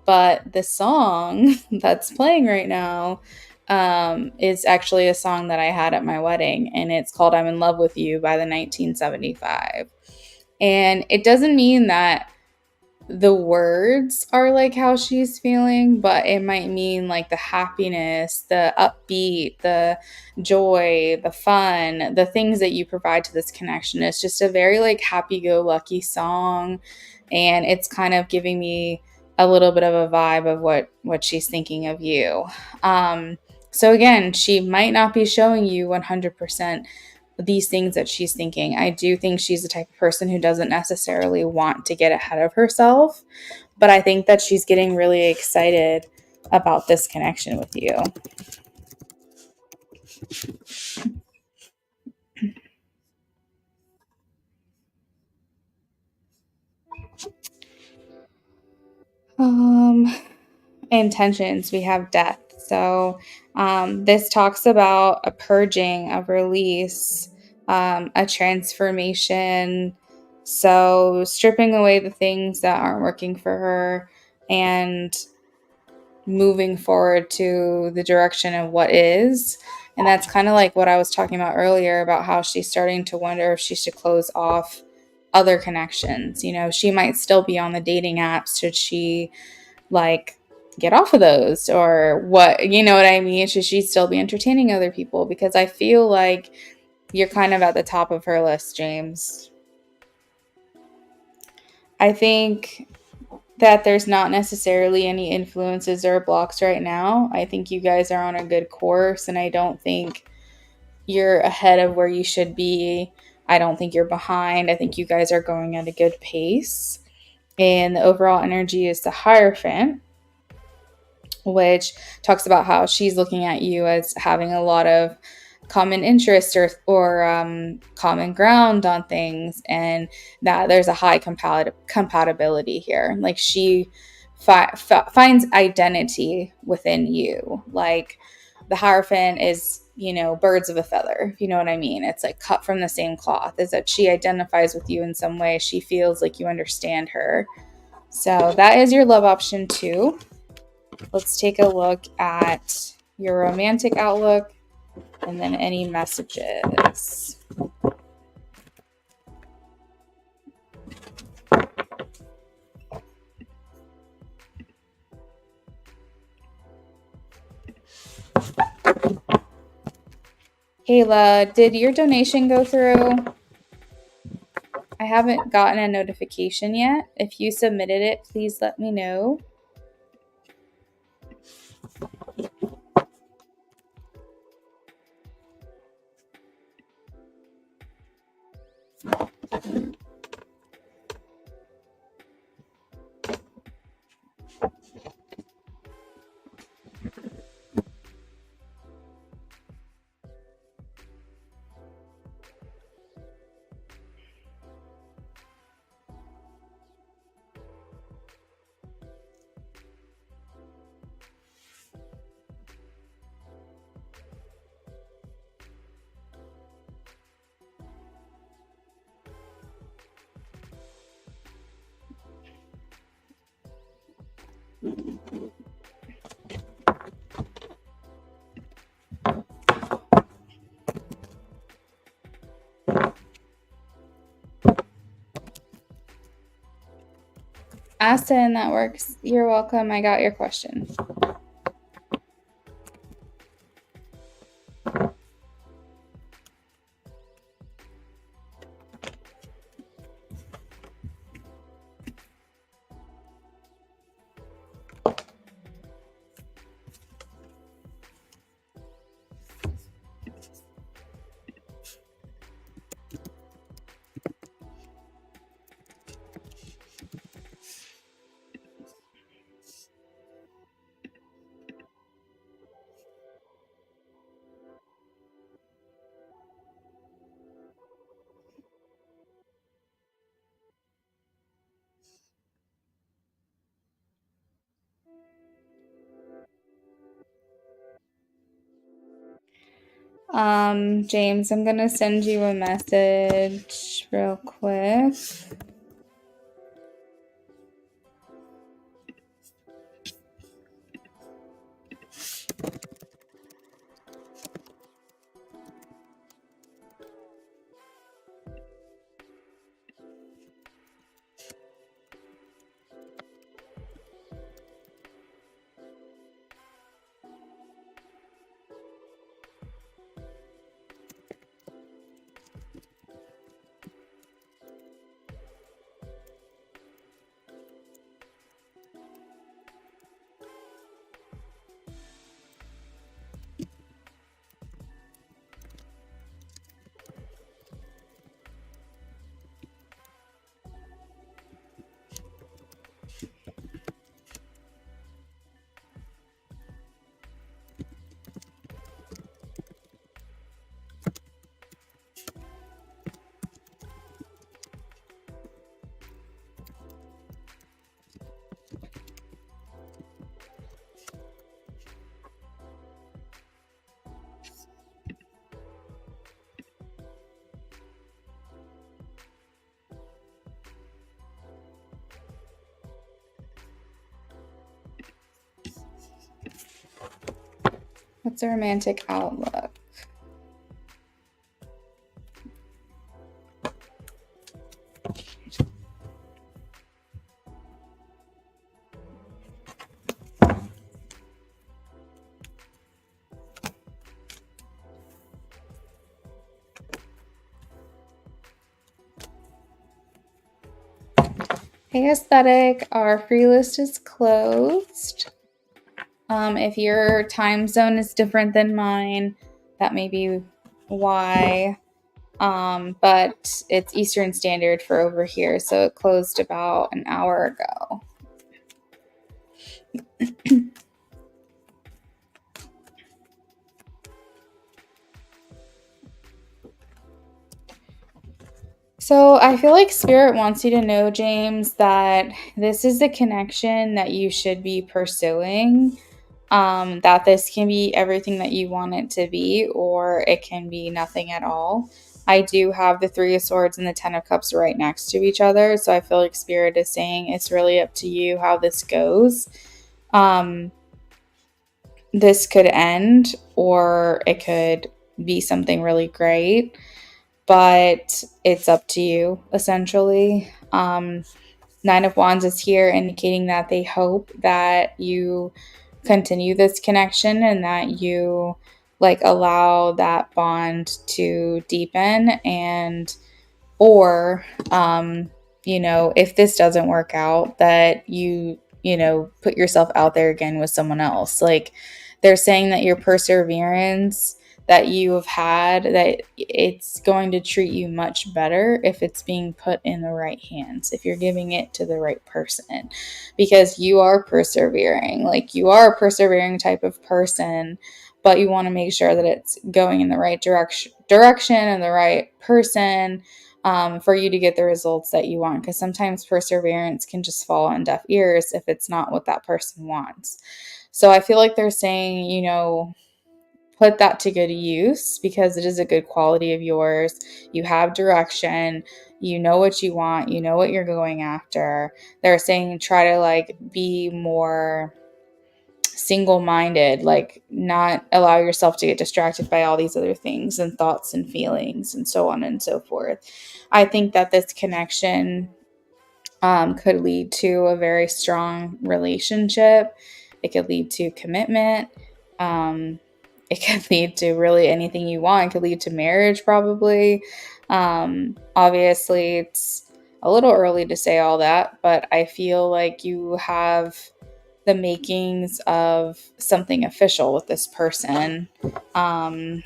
But the song that's playing right now is actually a song that I had at my wedding, and it's called I'm in Love with You by the 1975. And it doesn't mean that the words are like how she's feeling, but it might mean like the happiness, the upbeat, the joy, the fun, the things that you provide to this connection. It's just a very like happy go lucky song. And it's kind of giving me a little bit of a vibe of what she's thinking of you. So again, she might not be showing you 100% these things that she's thinking. I do think she's the type of person who doesn't necessarily want to get ahead of herself, but I think that she's getting really excited about this connection with you. Um, Intentions, we have death. So this talks about a purging, a release, a transformation. So stripping away the things that aren't working for her and moving forward to the direction of what is. And that's kind of like what I was talking about earlier about how she's starting to wonder if she should close off other connections. She might still be on the dating apps. Should she like get off of those, or what? You know what I mean? Should she still be entertaining other people? Because I feel like you're kind of at the top of her list, James. I think that there's not necessarily any influences or blocks right now. I think you guys are on a good course, and I don't think you're ahead of where you should be. I don't think you're behind. I think you guys are going at a good pace. And the overall energy is the Hierophant, which talks about how she's looking at you as having a lot of common interests or common ground on things, and that there's a high compatibility here. Like she finds identity within you. Like the Hierophant is, birds of a feather, if you know what I mean. It's like cut from the same cloth, is that she identifies with you in some way. She feels like you understand her. So that is your love option 2. Let's take a look at your romantic outlook and then any messages. Kayla, did your donation go through? I haven't gotten a notification yet. If you submitted it, please let me know. Aston, that works. You're welcome. I got your question. James, I'm gonna send you a message real quick. What's a romantic outlook? Hey, aesthetic, our free list is closed. If your time zone is different than mine, that may be why. But it's Eastern Standard for over here, so it closed about an hour ago. So I feel like Spirit wants you to know, James, that this is the connection that you should be pursuing. That this can be everything that you want it to be, or it can be nothing at all. I do have the Three of Swords and the Ten of Cups right next to each other, so I feel like Spirit is saying it's really up to you how this goes. This could end, or it could be something really great, but it's up to you, essentially. Nine of Wands is here, indicating that they hope that you continue this connection and that you like allow that bond to deepen, and or if this doesn't work out, that you put yourself out there again with someone else. Like, they're saying that your perseverance that you have had, that it's going to treat you much better if it's being put in the right hands, if you're giving it to the right person, because you are persevering. Like, you are a persevering type of person, but you want to make sure that it's going in the right direction and the right person, for you to get the results that you want. Because sometimes perseverance can just fall on deaf ears if it's not what that person wants. So I feel like they're saying, put that to good use, because it is a good quality of yours. You have direction. You know what you want. You know what you're going after. They're saying try to like be more single-minded, like not allow yourself to get distracted by all these other things and thoughts and feelings and so on and so forth. I think that this connection could lead to a very strong relationship. It could lead to commitment. Um, it could lead to really anything you want. It could lead to marriage, probably. Obviously, it's a little early to say all that, but I feel like you have the makings of something official with this person. Um,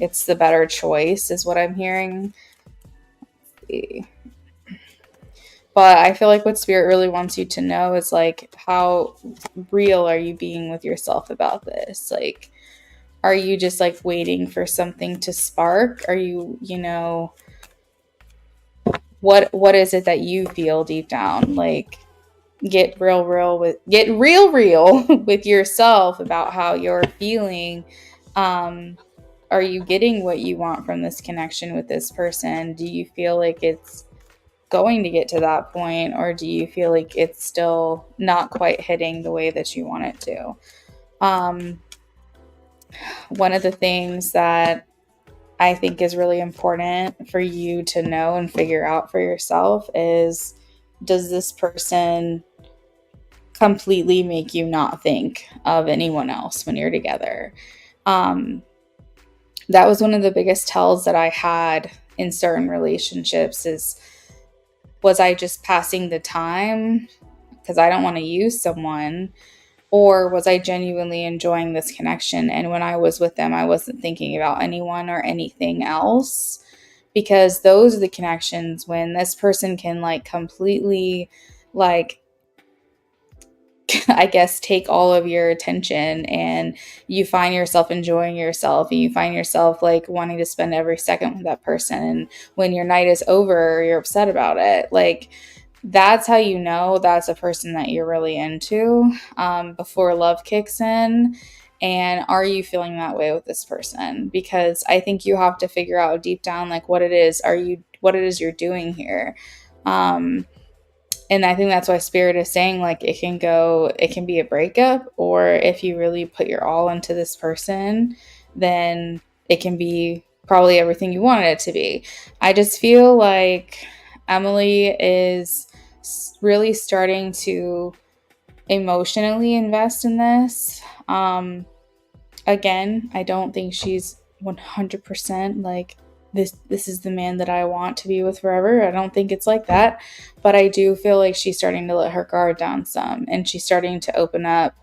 it's the better choice, is what I'm hearing. But I feel like what Spirit really wants you to know is like, how real are you being with yourself about this? Like, are you just like waiting for something to spark? Are you, what is it that you feel deep down? Like, get real with yourself about how you're feeling. um are you getting what you want from this connection with this person? Do you feel like it's going to get to that point, or do you feel like it's still not quite hitting the way that you want it to? um One of the things that I think is really important for you to know and figure out for yourself is, does this person completely make you not think of anyone else when you're together? Um, that was one of the biggest tells that I had in certain relationships is, was I just passing the time because I don't want to use someone? Or was I genuinely enjoying this connection? And when I was with them, I wasn't thinking about anyone or anything else. Because those are the connections when this person can like completely, like, I guess, take all of your attention, and you find yourself enjoying yourself, and you find yourself like wanting to spend every second with that person. And when your night is over, you're upset about it. Like, that's how you know that's a person that you're really into, before love kicks in. And are you feeling that way with this person? Because I think you have to figure out deep down like what it is you're doing here. um and I think that's why Spirit is saying like it can be a breakup, or if you really put your all into this person, then it can be probably everything you wanted it to be. I just feel like Emily is really starting to emotionally invest in this. Again, I don't think she's 100% like, this is the man that I want to be with forever. I don't think it's like that, but I do feel like she's starting to let her guard down some, and she's starting to open up.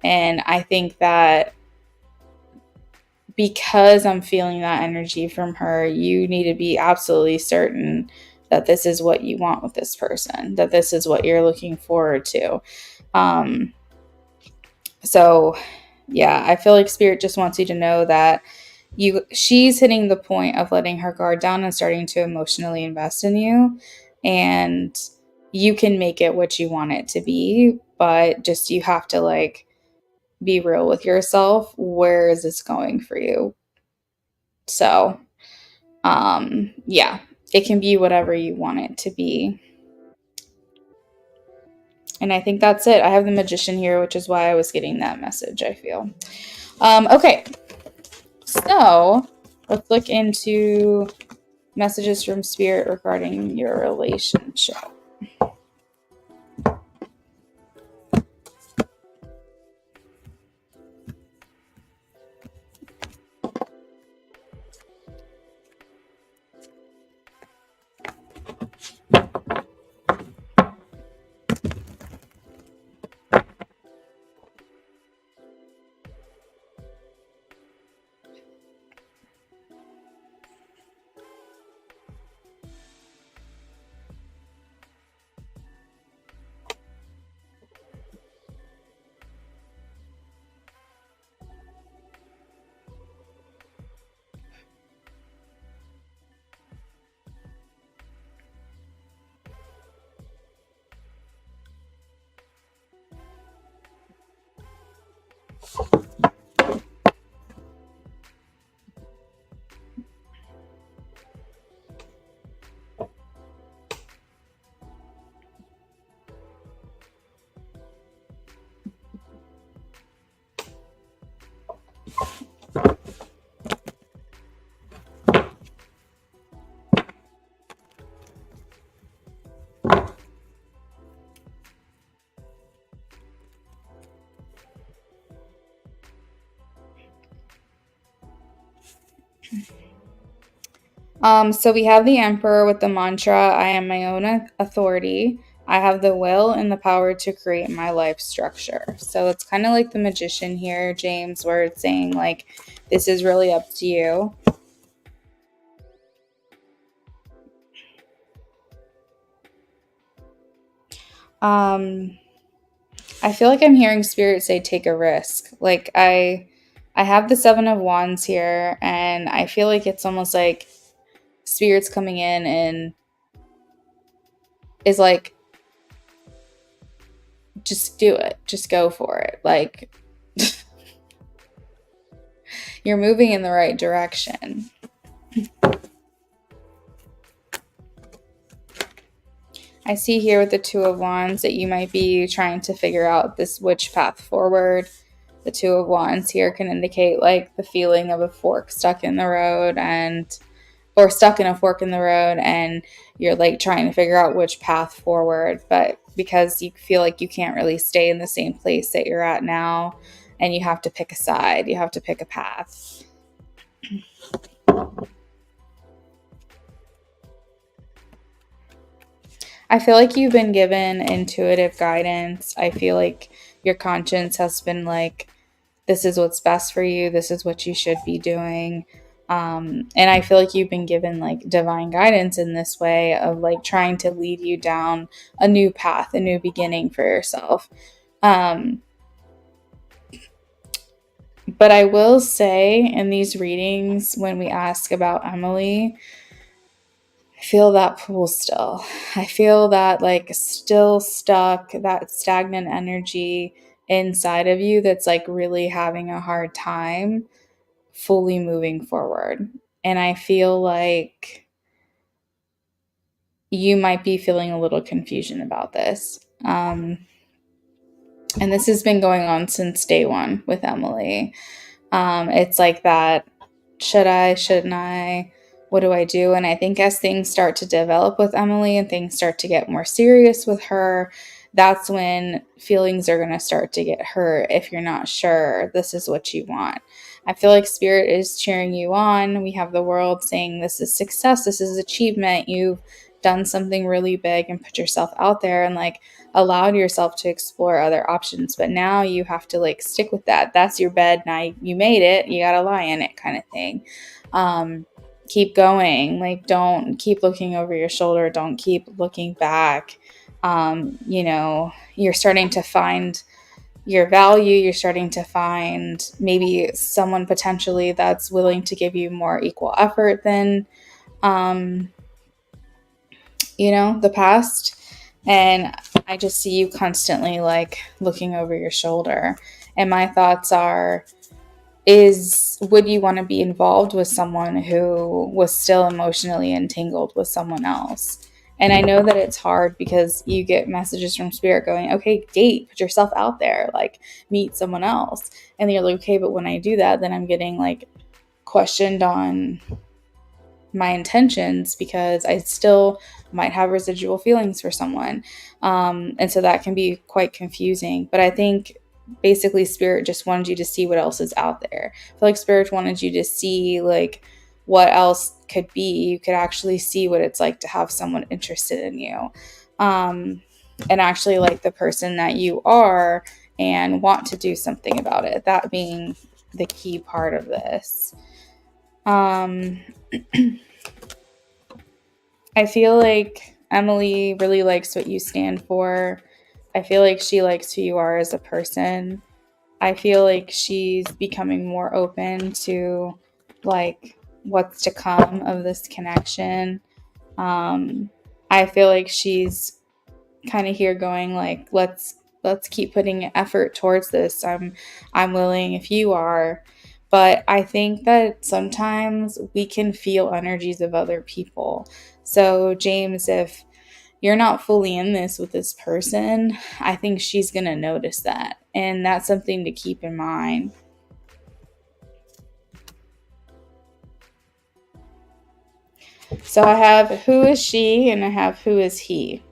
And I think that because I'm feeling that energy from her, you need to be absolutely certain that this is what you want with this person, that this is what you're looking forward to. Um, so yeah, I feel like Spirit just wants you to know that she's hitting the point of letting her guard down and starting to emotionally invest in you. And you can make it what you want it to be, but just you have to like be real with yourself. Where is this going for you? So yeah, it can be whatever you want it to be. And I think that's it. I have the Magician here, which is why I was getting that message, I feel. Okay, so let's look into messages from Spirit regarding your relationship. So we have the Emperor with the mantra, I am my own authority. I have the will and the power to create my life structure. So it's kind of like the magician here, James, where it's saying, like, this is really up to you. Um, I feel like I'm hearing spirit say take a risk. Like I have the 7 of Wands here, and I feel like it's almost like spirit's coming in and is like, just do it. Just go for it. Like you're moving in the right direction. I see here with the 2 of Wands that you might be trying to figure out this which path forward. The 2 of Wands here can indicate like the feeling of a fork stuck in the road, and or stuck in a fork in the road, and you're like trying to figure out which path forward, but because you feel like you can't really stay in the same place that you're at now, and you have to pick a side, you have to pick a path. I feel like you've been given intuitive guidance. I feel like your conscience has been like, this is what's best for you, this is what you should be doing. And I feel like you've been given like divine guidance in this way of like trying to lead you down a new path, a new beginning for yourself. Um, but I will say in these readings, when we ask about Emily, I feel that pull still. I feel that like still stuck, that stagnant energy inside of you that's like really having a hard time fully moving forward. And I feel like you might be feeling a little confusion about this. And this has been going on since day one with Emily. It's like that, should I, shouldn't I? What do I do? And I think as things start to develop with Emily and things start to get more serious with her, that's when feelings are going to start to get hurt if you're not sure this is what you want. I feel like spirit is cheering you on. We have the world saying this is success, this is achievement. You've done something really big and put yourself out there and like allowed yourself to explore other options, but now you have to like stick with that. That's your bed now, you made it, you gotta lie in it, kind of thing. Keep going, like don't keep looking over your shoulder, don't keep looking back. You're starting to find your value, you're starting to find maybe someone potentially that's willing to give you more equal effort than um, the past. And I just see you constantly like looking over your shoulder. And my thoughts are, would you want to be involved with someone who was still emotionally entangled with someone else? And I know that it's hard because you get messages from spirit going, okay, date, put yourself out there, like meet someone else. And you're like, okay, but when I do that, then I'm getting like questioned on my intentions because I still might have residual feelings for someone. And so that can be quite confusing. But I think basically spirit just wanted you to see what else is out there. I feel like spirit wanted you to see like what else could be. You could actually see what it's like to have someone interested in you. And actually like the person that you are and want to do something about it. That being the key part of this. I feel like Emily really likes what you stand for. I feel like she likes who you are as a person. I feel like she's becoming more open to like what's to come of this connection. I feel like she's kind of here going like, let's keep putting effort towards this. I'm willing if you are. But I think that sometimes we can feel energies of other people. So James, if you're not fully in this with this person, I think she's going to notice that. And that's something to keep in mind. So I have who is she and I have who is he.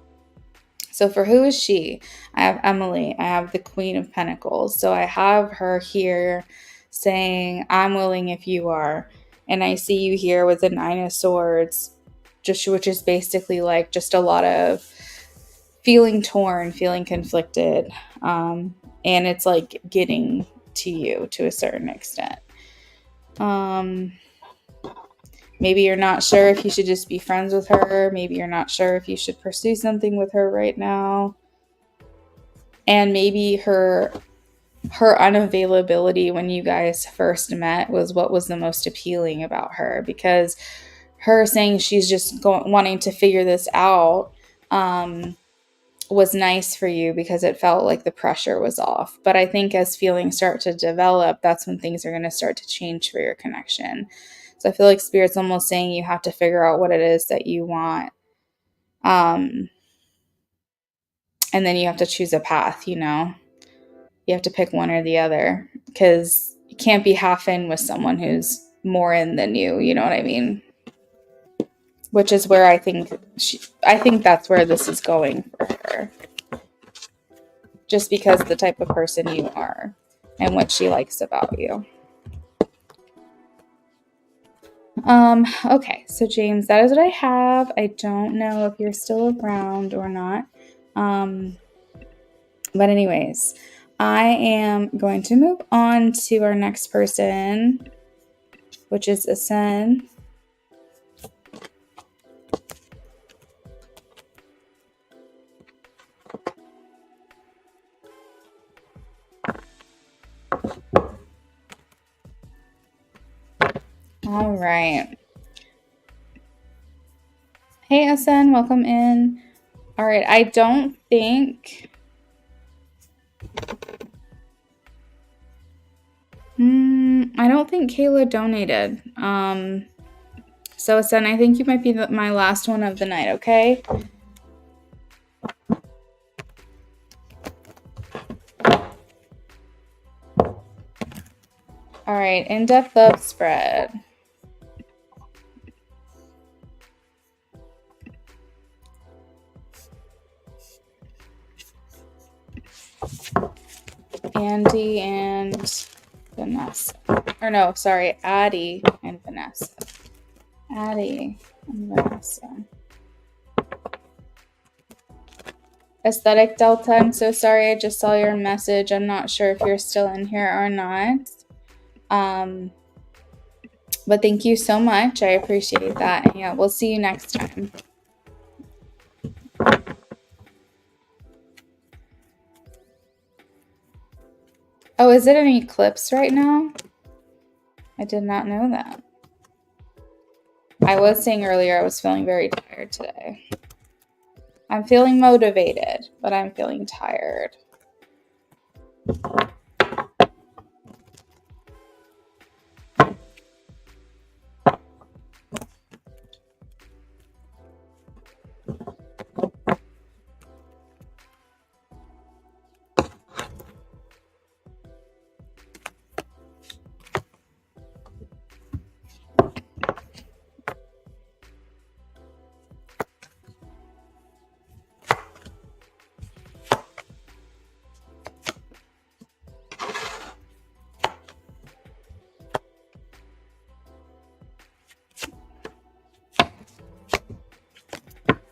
So for who is she, I have Emily. I have the Queen of Pentacles. So I have her here saying, I'm willing if you are. And I see you here with the Nine of Swords, just which is basically like just a lot of feeling torn, feeling conflicted. And it's like getting to you to a certain extent. Maybe you're not sure if you should just be friends with her. Maybe you're not sure if you should pursue something with her right now. And maybe her unavailability when you guys first met was what was the most appealing about her, because her saying she's just wanting to figure this out was nice for you because it felt like the pressure was off. But I think as feelings start to develop, that's when things are going to start to change for your connection. So I feel like Spirit's almost saying you have to figure out what it is that you want. And then you have to choose a path, you know? You have to pick one or the other, because you can't be half in with someone who's more in than you know what I mean? Which is where I think that's where this is going for her. Just because of the type of person you are and what she likes about you. Okay, so James, that is what I have. I don't know if you're still around or not. But anyways, I am going to move on to our next person, which is Ascend. All right. Hey, Ascend, welcome in. All right, I don't think... I don't think Kayla donated. So, Ascend, I think you might be my last one of the night, okay? All right, in-depth love spread. Andy and Vanessa. Or no, sorry, Addie and Vanessa. Addie and Vanessa. Aesthetic Delta, I'm so sorry, I just saw your message. I'm not sure if you're still in here or not. But thank you so much. I appreciate that. And yeah, we'll see you next time. Oh, is it an eclipse right now? I did not know that. I was saying earlier I was feeling very tired today. I'm feeling motivated, but I'm feeling tired.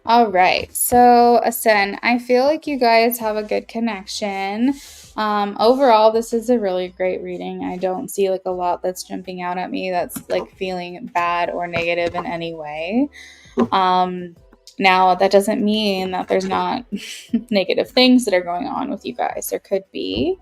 All right, so Ascend, I feel like you guys have a good connection. Overall, this is a really great reading. I don't see like a lot that's jumping out at me that's like feeling bad or negative in any way. Now, that doesn't mean that there's not negative things that are going on with you guys. There could be,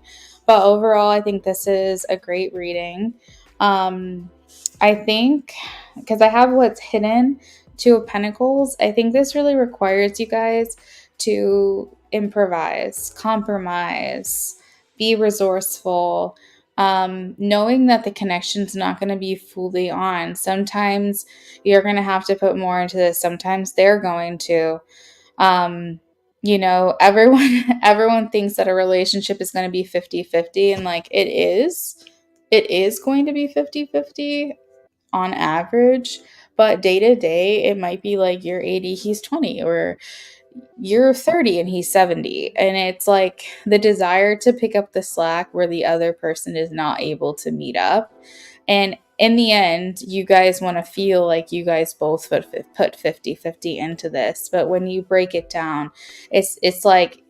but overall, I think this is a great reading. I think because I have what's hidden, Two of Pentacles, I think this really requires you guys to improvise, compromise, be resourceful, knowing that the connection's not going to be fully on. Sometimes you're going to have to put more into this. Sometimes they're going to. You know, everyone thinks that a relationship is going to be 50-50, and like it is going to be 50-50 on average, but day to day it might be like you're 80, he's 20, or you're 30 and he's 70, and it's like the desire to pick up the slack where the other person is not able to meet up. And in the end, you guys want to feel like you guys both put 50-50 into this. But when you break it down, it's like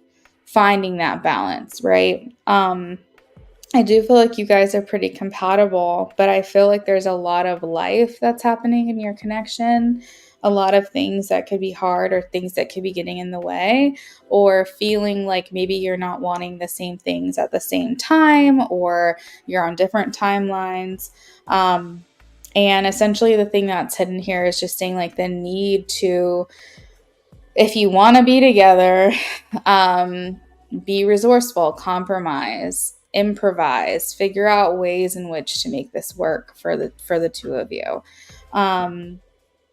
finding that balance, right? I do feel like you guys are pretty compatible, but I feel like there's a lot of life that's happening in your connection, a lot of things that could be hard or things that could be getting in the way, or feeling like maybe you're not wanting the same things at the same time, or you're on different timelines. And essentially, the thing that's hidden here is just saying like the need to, if you want to be together, be resourceful, compromise, improvise, figure out ways in which to make this work for the two of you.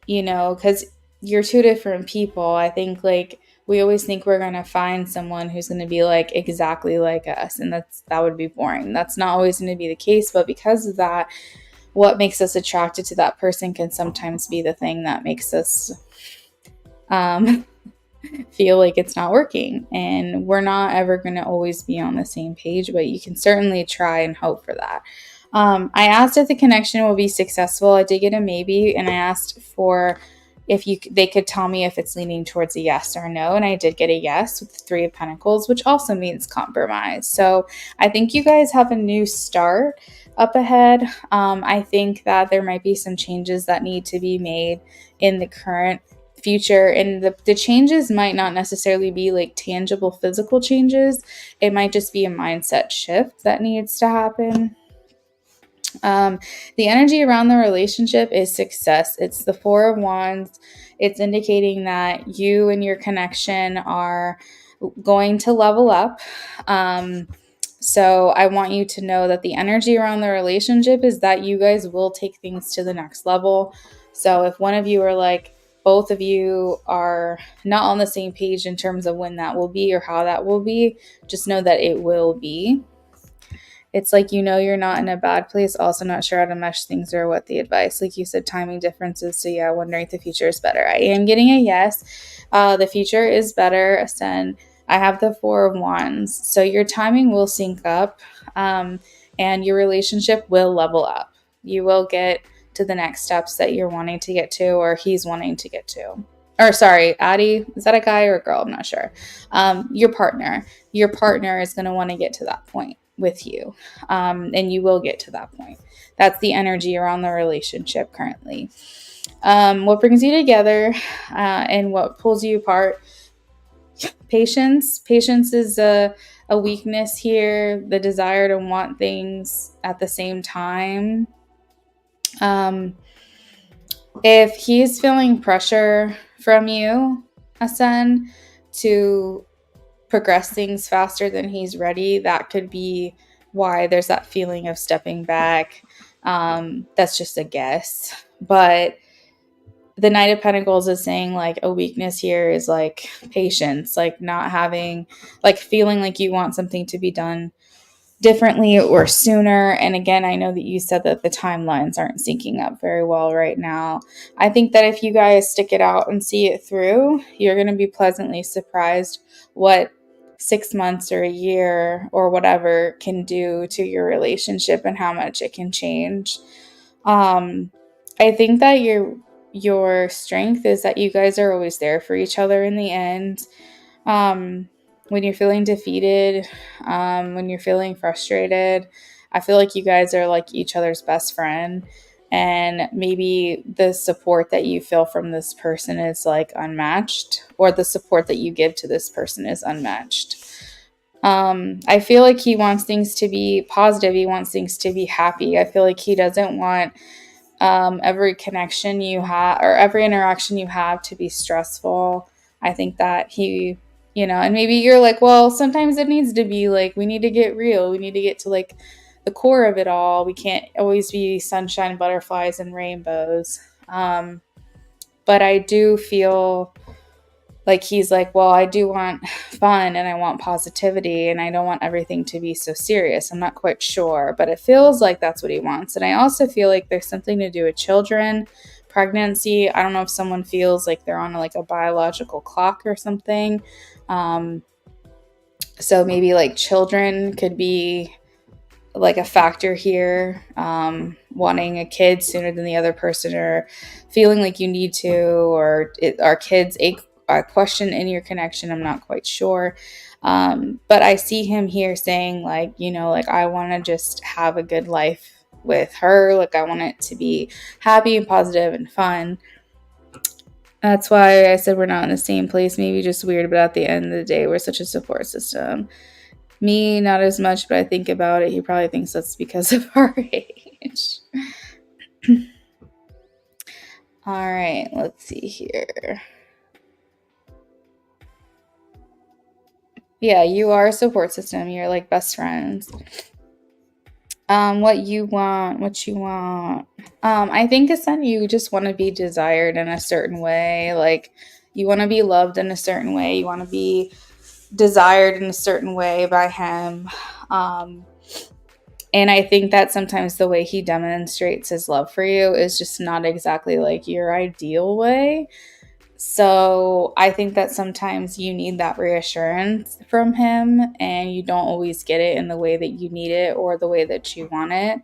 Because you're two different people. I think like we always think we're going to find someone who's going to be like exactly like us, and that would be boring. That's not always going to be the case, but because of that, what makes us attracted to that person can sometimes be the thing that makes us feel like it's not working. And we're not ever going to always be on the same page, but you can certainly try and hope for that. I asked if the connection will be successful. I did get a maybe, and I asked for if they could tell me if it's leaning towards a yes or no, and I did get a yes with the 3 of Pentacles, which also means compromise. So I think you guys have a new start up ahead. I think that there might be some changes that need to be made in the current future, and the changes might not necessarily be like tangible physical changes. It might just be a mindset shift that needs to happen. The energy around the relationship is success. It's the 4 of Wands. It's indicating that you and your connection are going to level up. So I want you to know that the energy around the relationship is that you guys will take things to the next level. So if one of you are like, both of you are not on the same page in terms of when that will be or how that will be, just know that it will be. It's like, you're not in a bad place, also not sure how to mesh things or what the advice. Like you said, timing differences. So yeah, wondering if the future is better. I am getting a yes. The future is better, Ascend. I have the 4 of Wands. So your timing will sync up, and your relationship will level up. You will get to the next steps that you're wanting to get to, or he's wanting to get to. Or sorry, Addie, is that a guy or a girl? I'm not sure. Your partner is going to want to get to that point with you, and you will get to that point. That's the energy around the relationship currently. What brings you together, and what pulls you apart? Patience is a weakness here, the desire to want things at the same time. If he's feeling pressure from you, Ascend, to progress things faster than he's ready, that could be why there's that feeling of stepping back. That's just a guess. But the Knight of Pentacles is saying like a weakness here is like patience, like not having, like feeling like you want something to be done differently or sooner. And again, I know that you said that the timelines aren't syncing up very well right now. I think that if you guys stick it out and see it through, you're going to be pleasantly surprised what 6 months or a year or whatever can do to your relationship and how much it can change. I think that your strength is that you guys are always there for each other in the end. When you're feeling defeated, when you're feeling frustrated, I feel like you guys are like each other's best friend, and maybe the support that you feel from this person is like unmatched, or the support that you give to this person is unmatched. I feel like he wants things to be positive. He wants things to be happy. I feel like he doesn't want every connection you have or every interaction you have to be stressful. I think that he, and maybe you're like, well, sometimes it needs to be like, we need to get real. We need to get to like the core of it all. We can't always be sunshine, butterflies, and rainbows. But I do feel like he's like, well, I do want fun and I want positivity and I don't want everything to be so serious. I'm not quite sure, but it feels like that's what he wants. And I also feel like there's something to do with children, pregnancy. I don't know if someone feels like they're on like a biological clock or something. So maybe like children could be like a factor here, wanting a kid sooner than the other person, or feeling like you need to, or are kids a question in your connection? I'm not quite sure. But I see him here saying, like, like, I want to just have a good life with her. Like, I want it to be happy and positive and fun. That's why I said we're not in the same place. Maybe just weird, but at the end of the day, we're such a support system. Me, not as much, but I think about it. He probably thinks that's because of our age. All right, let's see here. Yeah, you are a support system. You're like best friends. What you want. I think it's that you just want to be desired in a certain way. Like, you want to be loved in a certain way. You want to be desired in a certain way by him. And I think that sometimes the way he demonstrates his love for you is just not exactly like your ideal way. So I think that sometimes you need that reassurance from him, and you don't always get it in the way that you need it or the way that you want it.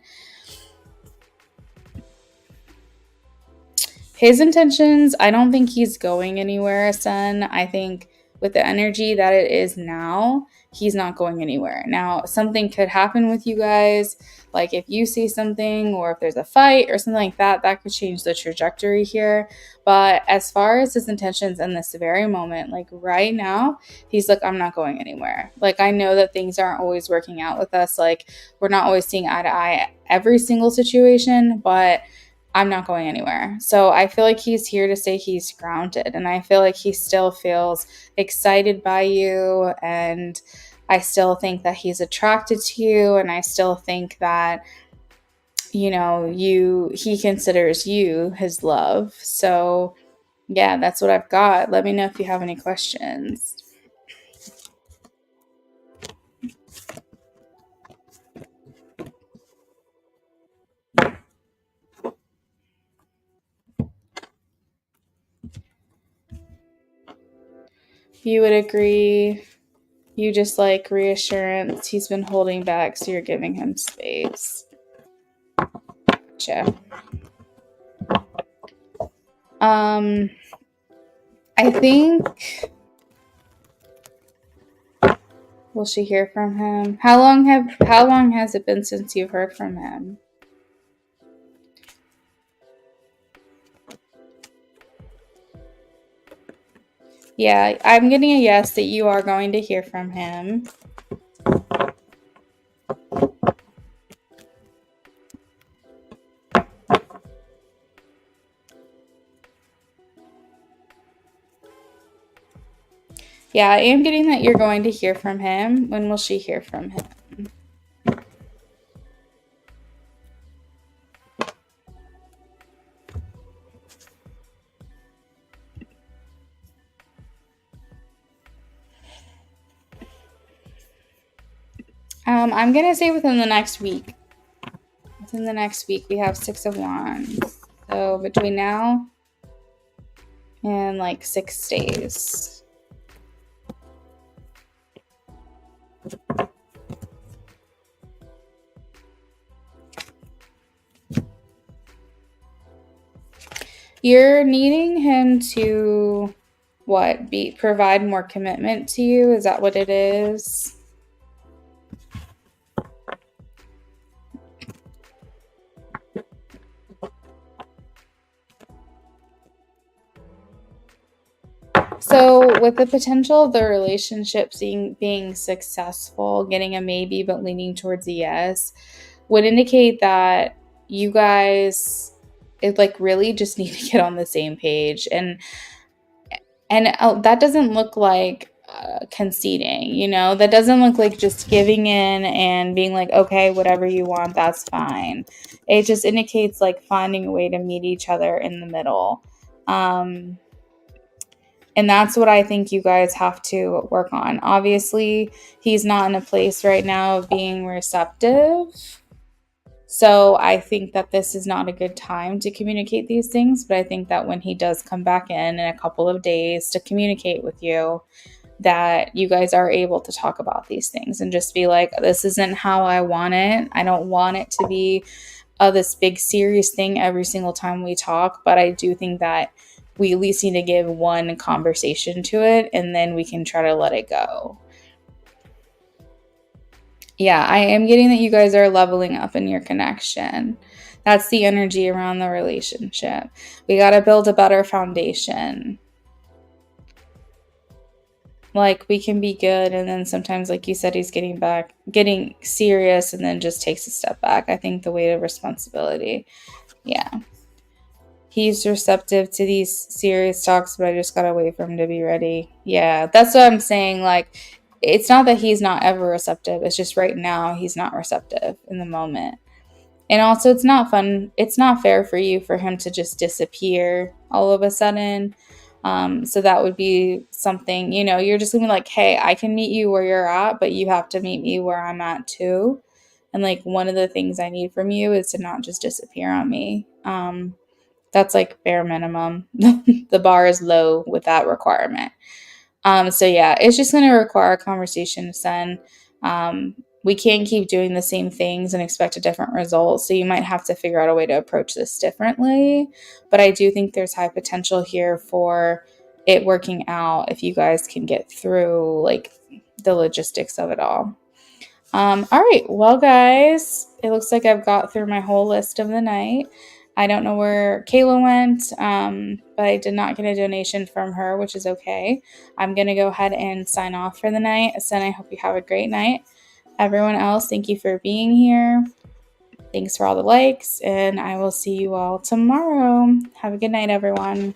His intentions, I don't think he's going anywhere, son. I think with the energy that it is now, he's not going anywhere. Now, something could happen with you guys. Like, if you see something, or if there's a fight or something like that, that could change the trajectory here. But as far as his intentions in this very moment, like right now, he's like, I'm not going anywhere. Like, I know that things aren't always working out with us. Like, we're not always seeing eye to eye every single situation, but I'm not going anywhere. So I feel like he's here to say he's grounded. And I feel like he still feels excited by you. And I still think that he's attracted to you. And I still think that, he considers you his love. So yeah, that's what I've got. Let me know if you have any questions. You would agree. You just like reassurance. He's been holding back, so you're giving him space. Gotcha. I think, will she hear from him? How long has it been since you've heard from him? Yeah, I'm getting a yes that you are going to hear from him. Yeah, I am getting that you're going to hear from him. When will she hear from him? I'm going to say within the next week. Within the next week, we have 6 of Wands. So between now and like 6 days. You're needing him to provide more commitment to you? Is that what it is? So with the potential of the relationship being successful, getting a maybe but leaning towards a yes, would indicate that you guys really just need to get on the same page. And that doesn't look like conceding, that doesn't look like just giving in and being like, okay, whatever you want, that's fine. It just indicates like finding a way to meet each other in the middle. And that's what I think you guys have to work on. Obviously, he's not in a place right now of being receptive. So I think that this is not a good time to communicate these things. But I think that when he does come back in a couple of days to communicate with you, that you guys are able to talk about these things and just be like, this isn't how I want it. I don't want it to be this big serious thing every single time we talk, but I do think that we at least need to give one conversation to it, and then we can try to let it go. Yeah, I am getting that you guys are leveling up in your connection. That's the energy around the relationship. We got to build a better foundation. Like, we can be good, and then sometimes, like you said, he's getting serious, and then just takes a step back. I think the weight of responsibility. Yeah. He's receptive to these serious talks, but I just gotta wait for him to be ready. Yeah, that's what I'm saying. Like, it's not that he's not ever receptive. It's just right now he's not receptive in the moment. And also, it's not fun. It's not fair for you for him to just disappear all of a sudden. So that would be something, you're just gonna be like, hey, I can meet you where you're at, but you have to meet me where I'm at too. And like, one of the things I need from you is to not just disappear on me. That's like bare minimum. The bar is low with that requirement. So yeah, it's just going to require a conversation, son. We can't keep doing the same things and expect a different result. So you might have to figure out a way to approach this differently. But I do think there's high potential here for it working out if you guys can get through like the logistics of it all. All right, well, guys, it looks like I've got through my whole list of the night. I don't know where Kayla went, but I did not get a donation from her, which is okay. I'm going to go ahead and sign off for the night. So I hope you have a great night. Everyone else, thank you for being here. Thanks for all the likes, and I will see you all tomorrow. Have a good night, everyone.